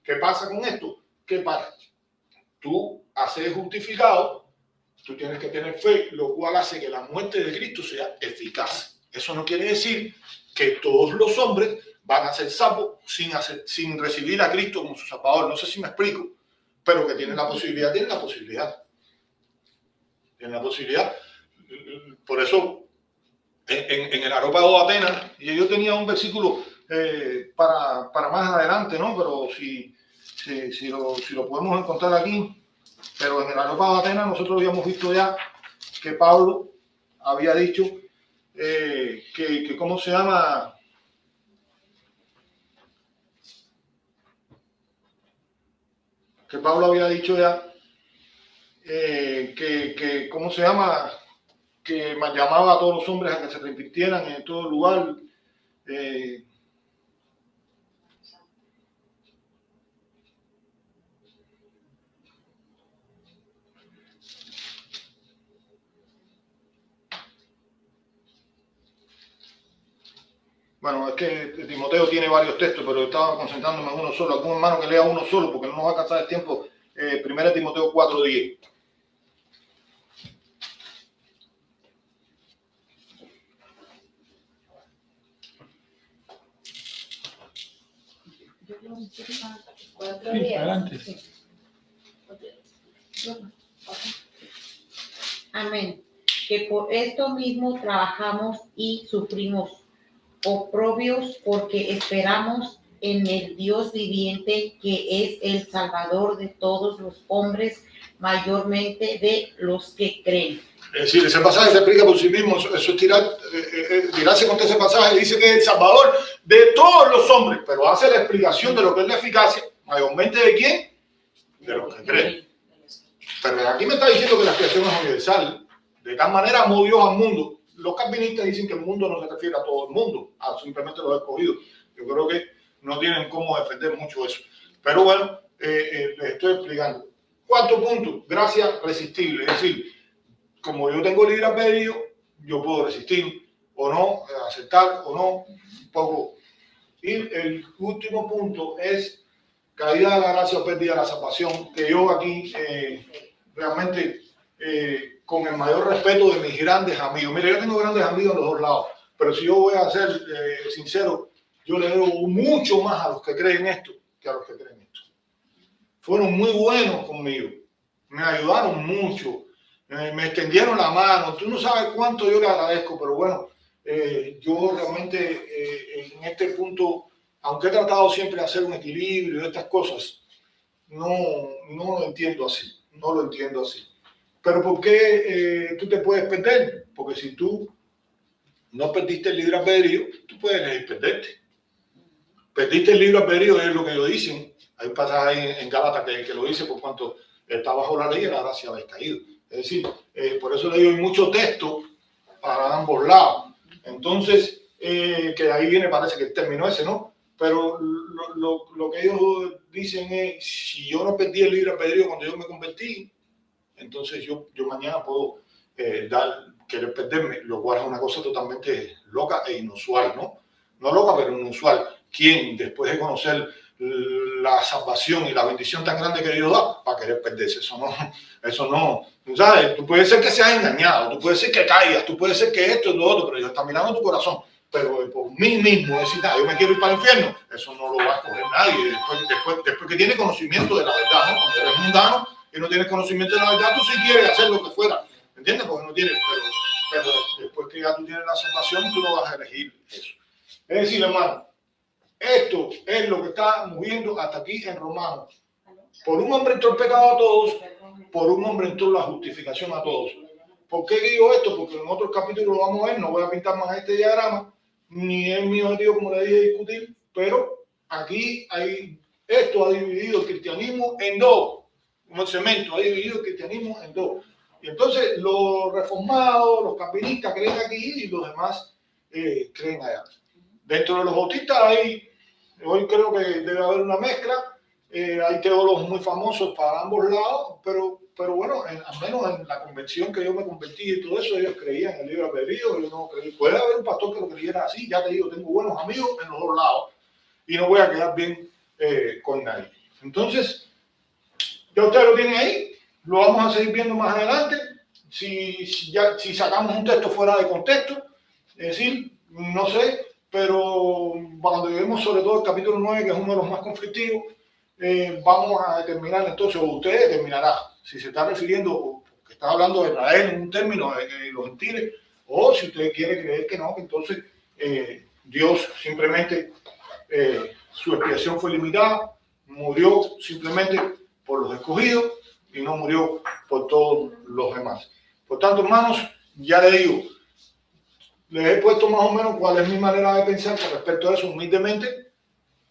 ¿Qué pasa con esto? Que para tú has sido justificado, tú tienes que tener fe, lo cual hace que la muerte de Cristo sea eficaz. Eso no quiere decir que todos los hombres van a ser salvos sin recibir a Cristo como su Salvador. No sé si me explico, pero que tienen la posibilidad, tienen la posibilidad. Tienen la posibilidad. Por eso, en el Areópago de Atenas, y yo tenía un versículo para más adelante, ¿no? Pero si lo podemos encontrar aquí, pero en el Areópago de Atenas nosotros habíamos visto ya que Pablo había dicho que ¿cómo se llama? Que Pablo había dicho ya que ¿cómo se llama? Que llamaba a todos los hombres a que se arrepintieran en todo lugar. Bueno, es que Timoteo tiene varios textos, pero estaba concentrándome en uno solo. Algún hermano que lea uno solo, porque no nos va a alcanzar el tiempo. 1 Timoteo 4:10. Cuatro Sí, días. adelante. Amén. Que por esto mismo trabajamos y sufrimos oprobios porque esperamos en el Dios viviente, que es el Salvador de todos los hombres, mayormente de los que creen. Es decir, ese pasaje se explica por sí mismo. Eso es tirarse contra ese pasaje. Dice que es el Salvador de todos los hombres, pero hace la explicación de lo que es la eficacia, mayormente de quién, de los que creen. Pero aquí me está diciendo que la creación es universal. De tal manera amó Dios al mundo. Los calvinistas dicen que el mundo no se refiere a todo el mundo, a simplemente los escogidos. Yo creo que no tienen cómo defender mucho eso. Pero bueno, les estoy explicando. Cuarto punto, gracia resistible. Es decir, como yo tengo libre albedrío, yo puedo resistir o no, aceptar o no, un poco. Y el último punto es caída de la gracia o pérdida de la salvación, que yo aquí realmente con el mayor respeto de mis grandes amigos. Mira, yo tengo grandes amigos en los dos lados, pero si yo voy a ser sincero, yo le debo mucho más a los que creen esto que a los que creen esto. Fueron muy buenos conmigo, me ayudaron mucho, me extendieron la mano. Tú no sabes cuánto yo le agradezco, pero bueno, yo realmente en este punto, aunque he tratado siempre de hacer un equilibrio de estas cosas, no lo entiendo así, no lo entiendo así. Pero ¿por qué tú te puedes perder? Porque si tú no perdiste el libre albedrío, tú puedes elegir perderte. Perdiste el libre albedrío, es lo que ellos dicen. Hay un pasaje ahí en Gálatas que lo dice: por cuanto está bajo la ley, la gracia habéis caído. Es decir, por eso le digo, hay mucho texto para ambos lados. Entonces, que ahí viene, parece que el término ese, ¿no? Pero lo que ellos dicen es: si yo no perdí el libre albedrío cuando yo me convertí, entonces yo mañana puedo querer perderme, lo cual es una cosa totalmente loca e inusual, ¿no? No loca, pero inusual. ¿Quién, después de conocer la salvación y la bendición tan grande que Dios da, va a querer perderse? Eso no. ¿Sabes? Tú puedes ser que seas engañado, tú puedes ser que caigas, tú puedes ser que esto y lo otro, pero Dios está mirando tu corazón. Pero por mí mismo decir: yo me quiero ir para el infierno, eso no lo va a escoger nadie. Después que tiene conocimiento de la verdad, ¿no? Cuando eres mundano y no tienes conocimiento de la verdad, tú sí quieres hacer lo que fuera, ¿entiendes? Porque no tienes, pero después que ya tú tienes la salvación, tú no vas a elegir eso. Es decir, hermano, esto es lo que estamos viendo hasta aquí en Romanos. Por un hombre entró el pecado a todos, por un hombre entró la justificación a todos. ¿Por qué digo esto? Porque en otros capítulos lo vamos a ver, no voy a pintar más este diagrama, ni es mi objetivo, como le dije, discutir, pero aquí esto ha dividido el cristianismo en dos. Como el cemento ha dividido el cristianismo en dos. Y entonces los reformados, los calvinistas creen aquí y los demás creen allá. Dentro de los bautistas hoy creo que debe haber una mezcla. Hay teólogos muy famosos para ambos lados, pero bueno, al menos en la convención que yo me convertí y todo eso, ellos creían en el libre albedrío. Yo no creí. Puede haber un pastor que lo creyera así. Ya te digo, tengo buenos amigos en los dos lados y no voy a quedar bien con nadie. Entonces, Ya ustedes lo tienen ahí, lo vamos a seguir viendo más adelante. Si sacamos un texto fuera de contexto, es decir, no sé, pero cuando lleguemos sobre todo el capítulo 9, que es uno de los más conflictivos, vamos a determinar entonces, o usted determinará si se está refiriendo, o que está hablando de Israel en un término de los gentiles, o si usted quiere creer que no, que entonces Dios simplemente, su expiación fue limitada, murió simplemente por los escogidos y no murió por todos los demás. Por tanto, hermanos, ya le digo, les he puesto más o menos cuál es mi manera de pensar con respecto a eso humildemente,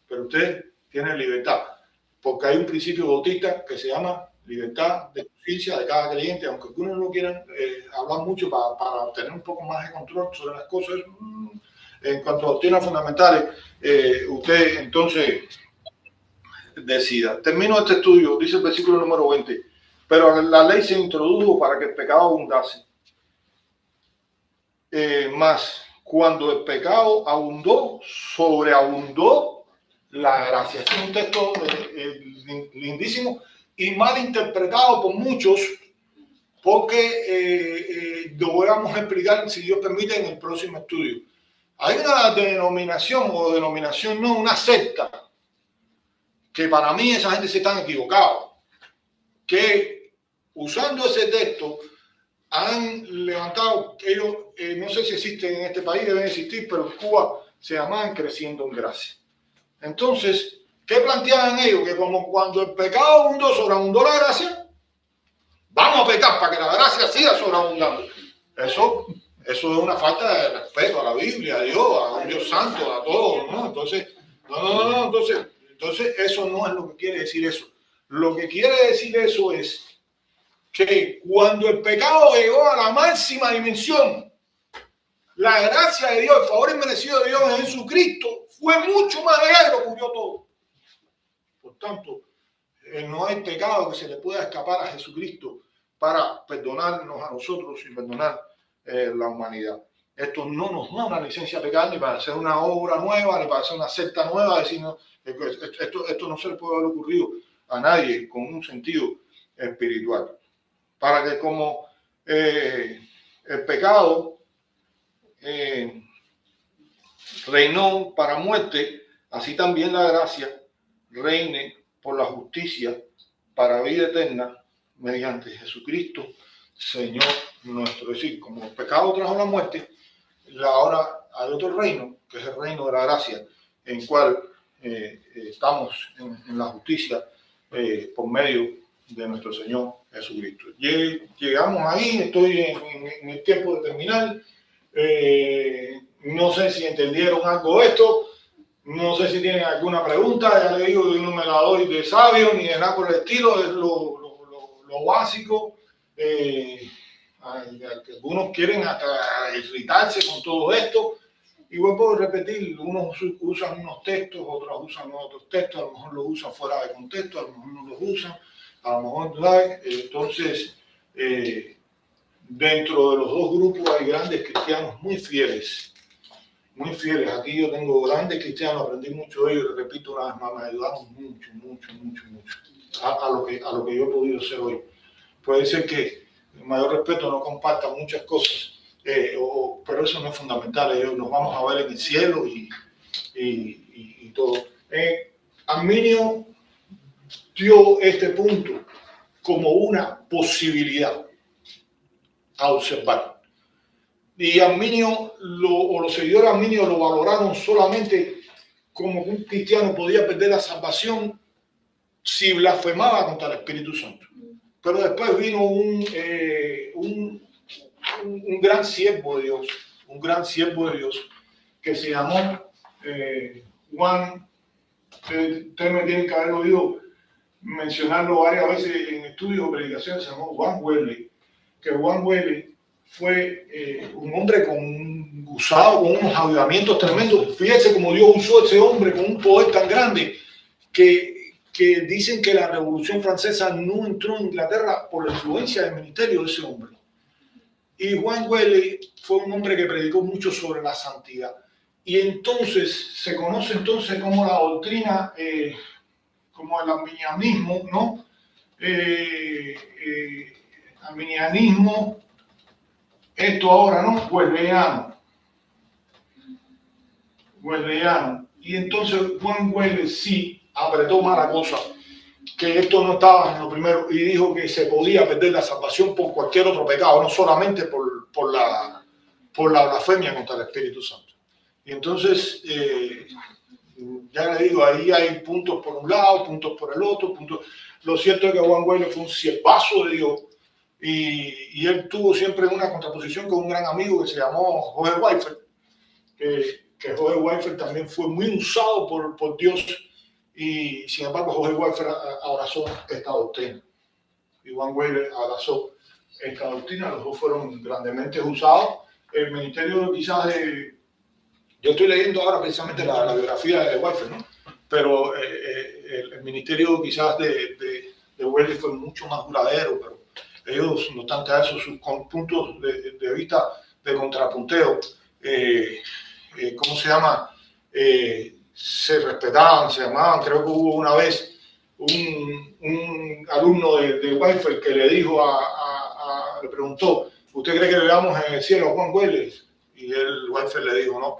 pero usted tiene libertad, porque hay un principio bautista que se llama libertad de conciencia de cada creyente, aunque algunos no quieran hablar mucho para tener un poco más de control sobre las cosas. En cuanto a doctrinas fundamentales, usted entonces decida. Termino este estudio, dice el versículo número 20, pero la ley se introdujo para que el pecado abundase. Más cuando el pecado abundó, sobreabundó la gracia. Este es un texto lindísimo y mal interpretado por muchos, porque lo vamos a explicar, si Dios permite, en el próximo estudio. Hay una denominación, no, una secta, que para mí esa gente se están equivocados, que usando ese texto han levantado, ellos no sé si existen en este país, deben existir, pero en Cuba se llaman Creciendo en Gracia. Entonces, ¿qué planteaban ellos? Que como cuando el pecado abundó, sobreabundó la gracia, vamos a pecar para que la gracia siga sobreabundando. Eso es una falta de respeto a la Biblia, a Dios, a un Dios santo, a todo, ¿no? Entonces, entonces eso no es lo que quiere decir eso. Lo que quiere decir eso es que cuando el pecado llegó a la máxima dimensión, la gracia de Dios, el favor inmerecido de Dios en Jesucristo fue mucho más allá y lo cubrió todo. Por tanto, no hay pecado que se le pueda escapar a Jesucristo para perdonarnos a nosotros y perdonar la humanidad. Esto no nos da una licencia a pecar, ni para hacer una obra nueva, ni para hacer una secta nueva. Decir, no, esto no se le puede haber ocurrido a nadie con un sentido espiritual. Para que como el pecado reinó para muerte, así también la gracia reine por la justicia para vida eterna mediante Jesucristo, Señor nuestro. Es decir, como el pecado trajo la muerte, ahora hay otro reino, que es el reino de la gracia, en el cual estamos en la justicia por medio de nuestro Señor Jesucristo. Llegamos ahí, estoy en el tiempo de terminar. No sé si entendieron algo de esto, no sé si tienen alguna pregunta. Ya le digo, yo no me la doy de sabio ni de nada por el estilo, es lo básico. Algunos quieren hasta irritarse con todo esto, y vuelvo a repetir, unos usan unos textos, otros usan otros textos, a lo mejor los usan fuera de contexto, a lo mejor no los usan, a lo mejor entonces dentro de los dos grupos hay grandes cristianos muy fieles, muy fieles. Aquí yo tengo grandes cristianos, aprendí mucho de ellos, repito una vez más, me ayudaron mucho a lo que yo he podido ser hoy. Puede ser que el mayor respeto no comparta muchas cosas, pero eso no es fundamental. Nos vamos a ver en el cielo y todo. Arminio dio este punto como una posibilidad a observar. Y Arminio, los seguidores de Arminio lo valoraron solamente como que un cristiano podía perder la salvación si blasfemaba contra el Espíritu Santo. Pero después vino un gran siervo de Dios, que se llamó Juan. Ustedes me tienen que haber oído mencionarlo varias veces en estudios o predicaciones. Se llamó Juan Wesley, que Juan Wesley fue un hombre usado con unos avivamientos tremendos. Fíjense cómo Dios usó a ese hombre con un poder tan grande que dicen que la Revolución Francesa no entró en Inglaterra por la influencia del ministerio de ese hombre. Y Juan Wesley fue un hombre que predicó mucho sobre la santidad. Y entonces se conoce como la doctrina, como el arminianismo, ¿no? arminianismo, esto ahora, ¿no? Wesleyano. Y entonces Juan Wesley sí apretó más la cosa, que esto no estaba en lo primero, y dijo que se podía perder la salvación por cualquier otro pecado, no solamente por la blasfemia contra el Espíritu Santo. Y entonces, ya le digo, ahí hay puntos por un lado, puntos por el otro, puntos. Lo cierto es que Juan Wesley fue un siervazo de Dios, y él tuvo siempre una contraposición con un gran amigo que se llamó Jorge Weifert, que Jorge Weifert también fue muy usado por Dios, y sin embargo Jorge Weifert abrazó esta doctrina y Juan Wesley abrazó esta doctrina. Los dos fueron grandemente usados. El ministerio quizás yo estoy leyendo ahora precisamente la biografía de Weifert, ¿no? Pero el ministerio quizás de Wesley fue mucho más duradero, pero ellos, no obstante a eso, sus puntos de vista de contrapunteo, ¿cómo se llama? Se respetaban, se amaban. Creo que hubo una vez un alumno de Weifert que le dijo le preguntó, ¿usted cree que le veamos en el cielo a Juan Wesley? Y el Weifert le dijo, no,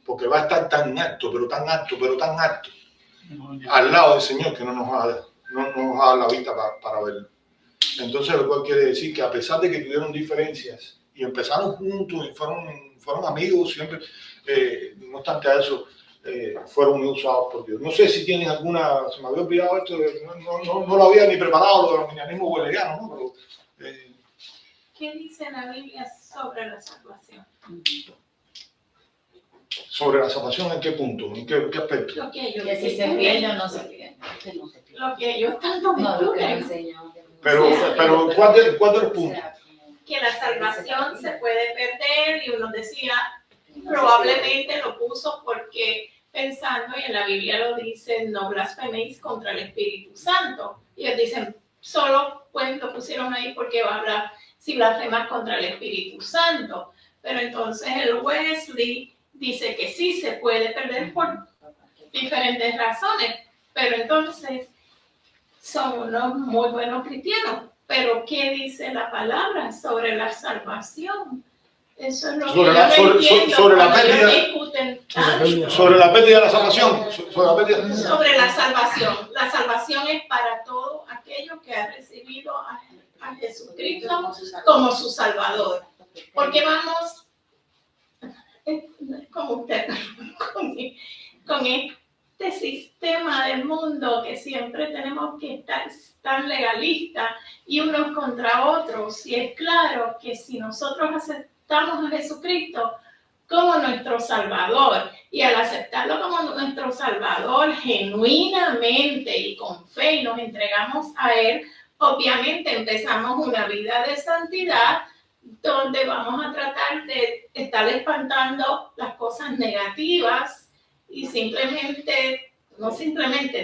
porque va a estar tan alto, pero tan alto, al lado del Señor, que no nos va a dar la vista para verlo. Entonces, lo cual quiere decir que a pesar de que tuvieron diferencias y empezaron juntos y fueron amigos siempre, no obstante a eso, fueron muy usados por Dios. No sé si tienen alguna, se me había olvidado esto, no lo había ni preparado lo del arminianismo wesleyano, ¿no? Pero, ¿qué dice la Biblia sobre la salvación? ¿Sobre la salvación en qué punto? ¿En qué aspecto? Lo que ellos Que si se pierde o no se pierde. Lo que ellos tanto No, lo que estudian. enseñó. Pero ¿cuál de los puntos? Que la salvación se puede perder, y uno decía, probablemente lo puso porque pensando, y en la Biblia lo dice, no blasfeméis contra el Espíritu Santo. Y ellos dicen, solo pues lo pusieron ahí porque va a hablar si blasfemas contra el Espíritu Santo. Pero entonces el Wesley dice que sí se puede perder por diferentes razones, pero entonces son unos muy buenos cristianos. Pero ¿qué dice la palabra sobre la salvación? Eso es lo que yo no entiendo. Sobre la pérdida. Discuten tanto. Sobre la pérdida de la salvación. Sobre la salvación. La salvación es para todo aquello que ha recibido a Jesucristo como su Salvador. Porque vamos, como usted, con este sistema del mundo que siempre tenemos que estar tan legalistas y unos contra otros. Y es claro que si nosotros aceptamos a Jesucristo como nuestro Salvador, y al aceptarlo como nuestro Salvador genuinamente y con fe, y nos entregamos a Él, obviamente empezamos una vida de santidad donde vamos a tratar de estar espantando las cosas negativas y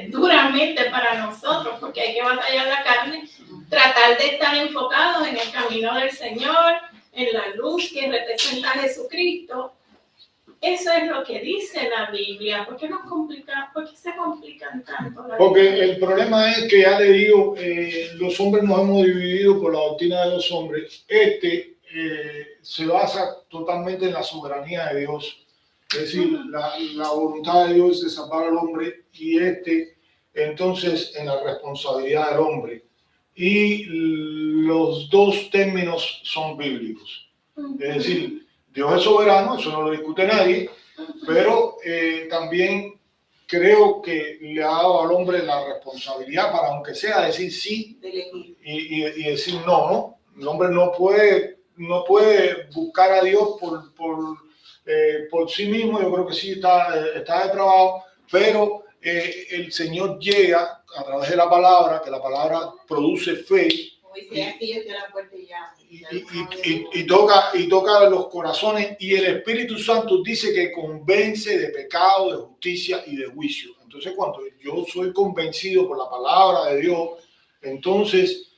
duramente para nosotros, porque hay que batallar la carne, tratar de estar enfocados en el camino del Señor, en la luz que representa a Jesucristo. Eso es lo que dice la Biblia. ¿Por qué se complican tanto? Porque el problema es que, ya le digo, los hombres nos hemos dividido por la doctrina de los hombres. Se basa totalmente en la soberanía de Dios. Es decir, la voluntad de Dios es de salvar al hombre, y entonces en la responsabilidad del hombre. Y los dos términos son bíblicos. Es decir, Dios es soberano, eso no lo discute nadie, pero también creo que le ha dado al hombre la responsabilidad para, aunque sea, decir sí y decir no, ¿no? El hombre no puede buscar a Dios por sí mismo. Yo creo que sí está depravado, pero el Señor llega a través de la palabra, que la palabra produce fe, y toca los corazones, y el Espíritu Santo dice que convence de pecado, de justicia y de juicio. Entonces, cuando yo soy convencido por la palabra de Dios, entonces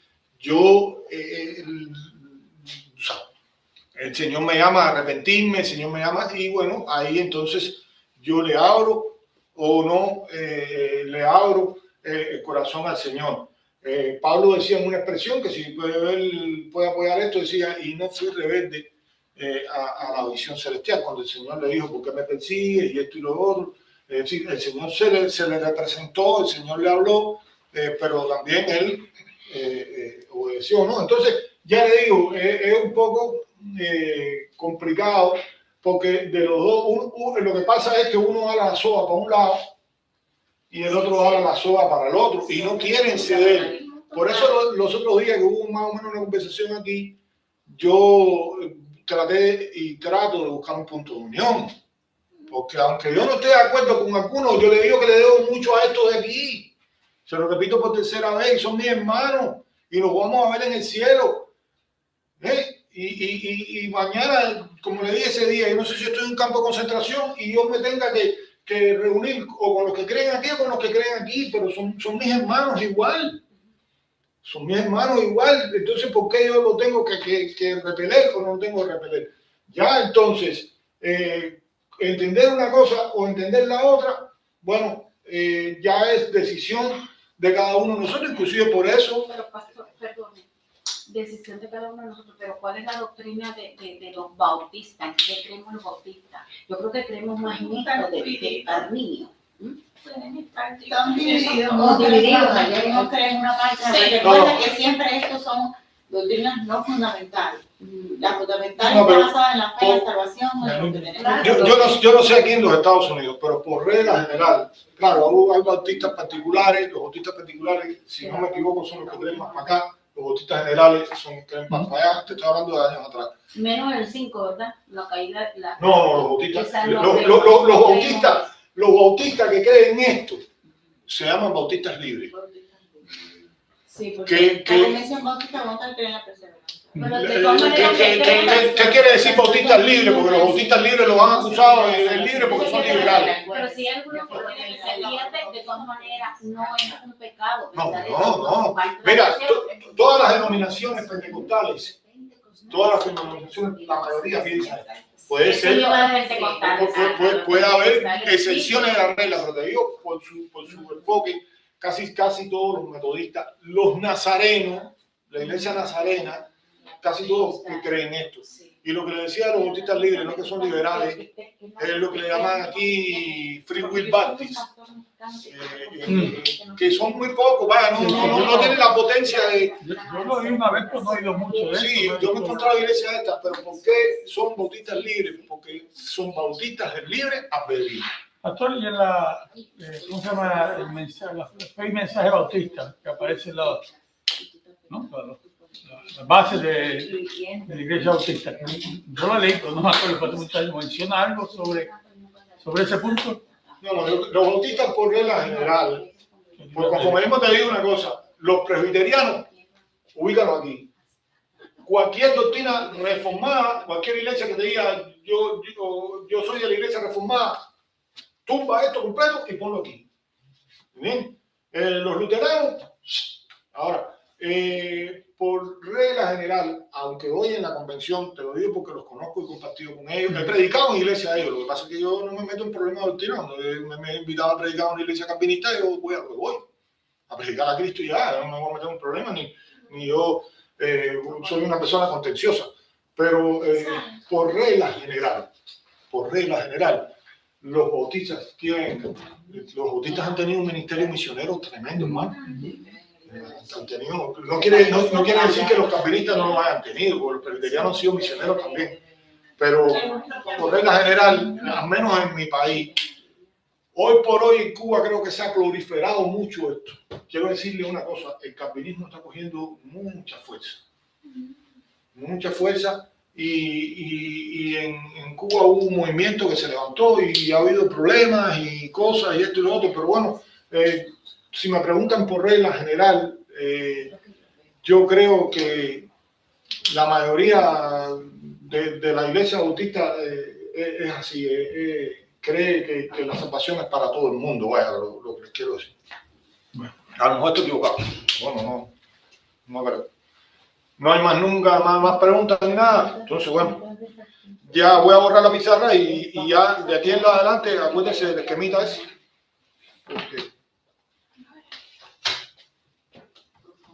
el Señor me llama a arrepentirme, el Señor me llama, y bueno, ahí entonces yo le abro o no le abro el corazón al Señor. Pablo decía en una expresión que si él puede apoyar esto, decía, y no fui rebelde a la visión celestial, cuando el Señor le dijo, ¿por qué me persigues? Y esto y lo otro. Es decir, el Señor se le representó, el Señor le habló, pero también él obedeció, ¿no? Entonces, ya le digo, es un poco complicado, porque de los dos, lo que pasa es que uno da la soga para un lado y el otro da la soga para el otro, y no quieren ceder. Por eso los otros días que hubo más o menos una conversación aquí, yo traté y trato de buscar un punto de unión. Porque aunque yo no esté de acuerdo con algunos, yo le digo que le debo mucho a estos de aquí. Se lo repito por tercera vez, son mis hermanos y los vamos a ver en el cielo. Y mañana, como le dije ese día, yo no sé si estoy en un campo de concentración y yo me tenga que reunir o con los que creen aquí o con los que creen aquí, pero son mis hermanos igual. Son mis hermanos igual. Entonces, ¿por qué yo lo tengo que repeler o no lo tengo que repeler? Ya, entonces, entender una cosa o entender la otra, bueno, ya es decisión de cada uno de nosotros, inclusive por eso. Pero, pastor, perdone, decisión de cada uno de nosotros, pero ¿cuál es la doctrina de los bautistas? ¿Qué creemos los bautistas? Yo creo que creemos más en esto de Arminio. Están divididos, Estamos divididos, no creen una parte. Sí. Recuerda que siempre estos son doctrinas no fundamentales. Las fundamentales No, pero están basadas en la fe, la salvación, en lo que tenemos. Yo no sé aquí en los Estados Unidos, pero por regla general, claro, hay bautistas particulares, los bautistas particulares, si no me equivoco, son los que creen más para acá, los bautistas generales son los que creen más para allá, te estoy hablando de años atrás. Menos el 5, ¿verdad? La caída. No, los bautistas, los bautistas que creen esto se llaman bautistas libres. Sí, porque La Convención Bautista Voluntaria cree en la perseverancia. ¿Qué quiere decir bautistas libres? Porque los bautistas libres los han acusado de libres porque son liberales. Pero si hay algunos que se pierde, de todas maneras, no es un pecado. No. Mira, todas las denominaciones pentecostales, todas las denominaciones, la mayoría piensan. Puede ser, puede haber excepciones de la regla, pero te digo, por su enfoque, casi todos los metodistas, los nazarenos, la iglesia nazarena, casi todos creen esto. Y lo que le decía a los bautistas libres, no que son liberales, es lo que le llaman aquí Free Will Baptist, que son muy pocos, no tienen la potencia de... Yo lo oí una vez, pero no he oído mucho de eso. Sí, yo me he encontrado iglesias estas, pero ¿por qué son bautistas libres? Porque son bautistas libres albedrío. Pastor, y en la, ¿cómo se llama? El mensaje bautista, que aparece en la base de la iglesia bautista. Yo lo leí, pero no me acuerdo, hace muchos años. ¿Menciona algo sobre ese punto? No, los bautistas por regla general, porque como mismo te digo una cosa, los presbiterianos, ubícalo aquí, cualquier doctrina reformada, cualquier iglesia que te diga yo soy de la iglesia reformada, tumba esto completo y ponlo aquí. ¿Bien? Los luteranos, ahora, por regla general, aunque hoy en la convención, te lo digo porque los conozco y he compartido con ellos, he predicado en iglesia de ellos, lo que pasa es que yo no me meto en problemas de doctrina, cuando me he invitado a predicar en una iglesia calvinista, yo voy a predicar a Cristo y ya, no me voy a meter en problemas, ni yo soy una persona contenciosa, pero por regla general, los bautistas han tenido un ministerio misionero tremendo, hermano. No quiere decir que los calvinistas no lo hayan tenido, porque los presbiterianos han sido misioneros también. Pero por regla general, al menos en mi país, hoy por hoy en Cuba creo que se ha proliferado mucho esto. Quiero decirle una cosa, el calvinismo está cogiendo mucha fuerza. Y en Cuba hubo un movimiento que se levantó y ha habido problemas y cosas y esto y lo otro, pero bueno, si me preguntan por regla general, yo creo que la mayoría de la iglesia bautista es así, cree que la salvación es para todo el mundo, vaya, lo que les quiero decir. Bueno, a lo mejor estoy equivocado, bueno, no creo. No hay nunca más preguntas ni nada. Entonces, bueno, ya voy a borrar la pizarra y ya de aquí en adelante, acuérdense del esquemita ese. Porque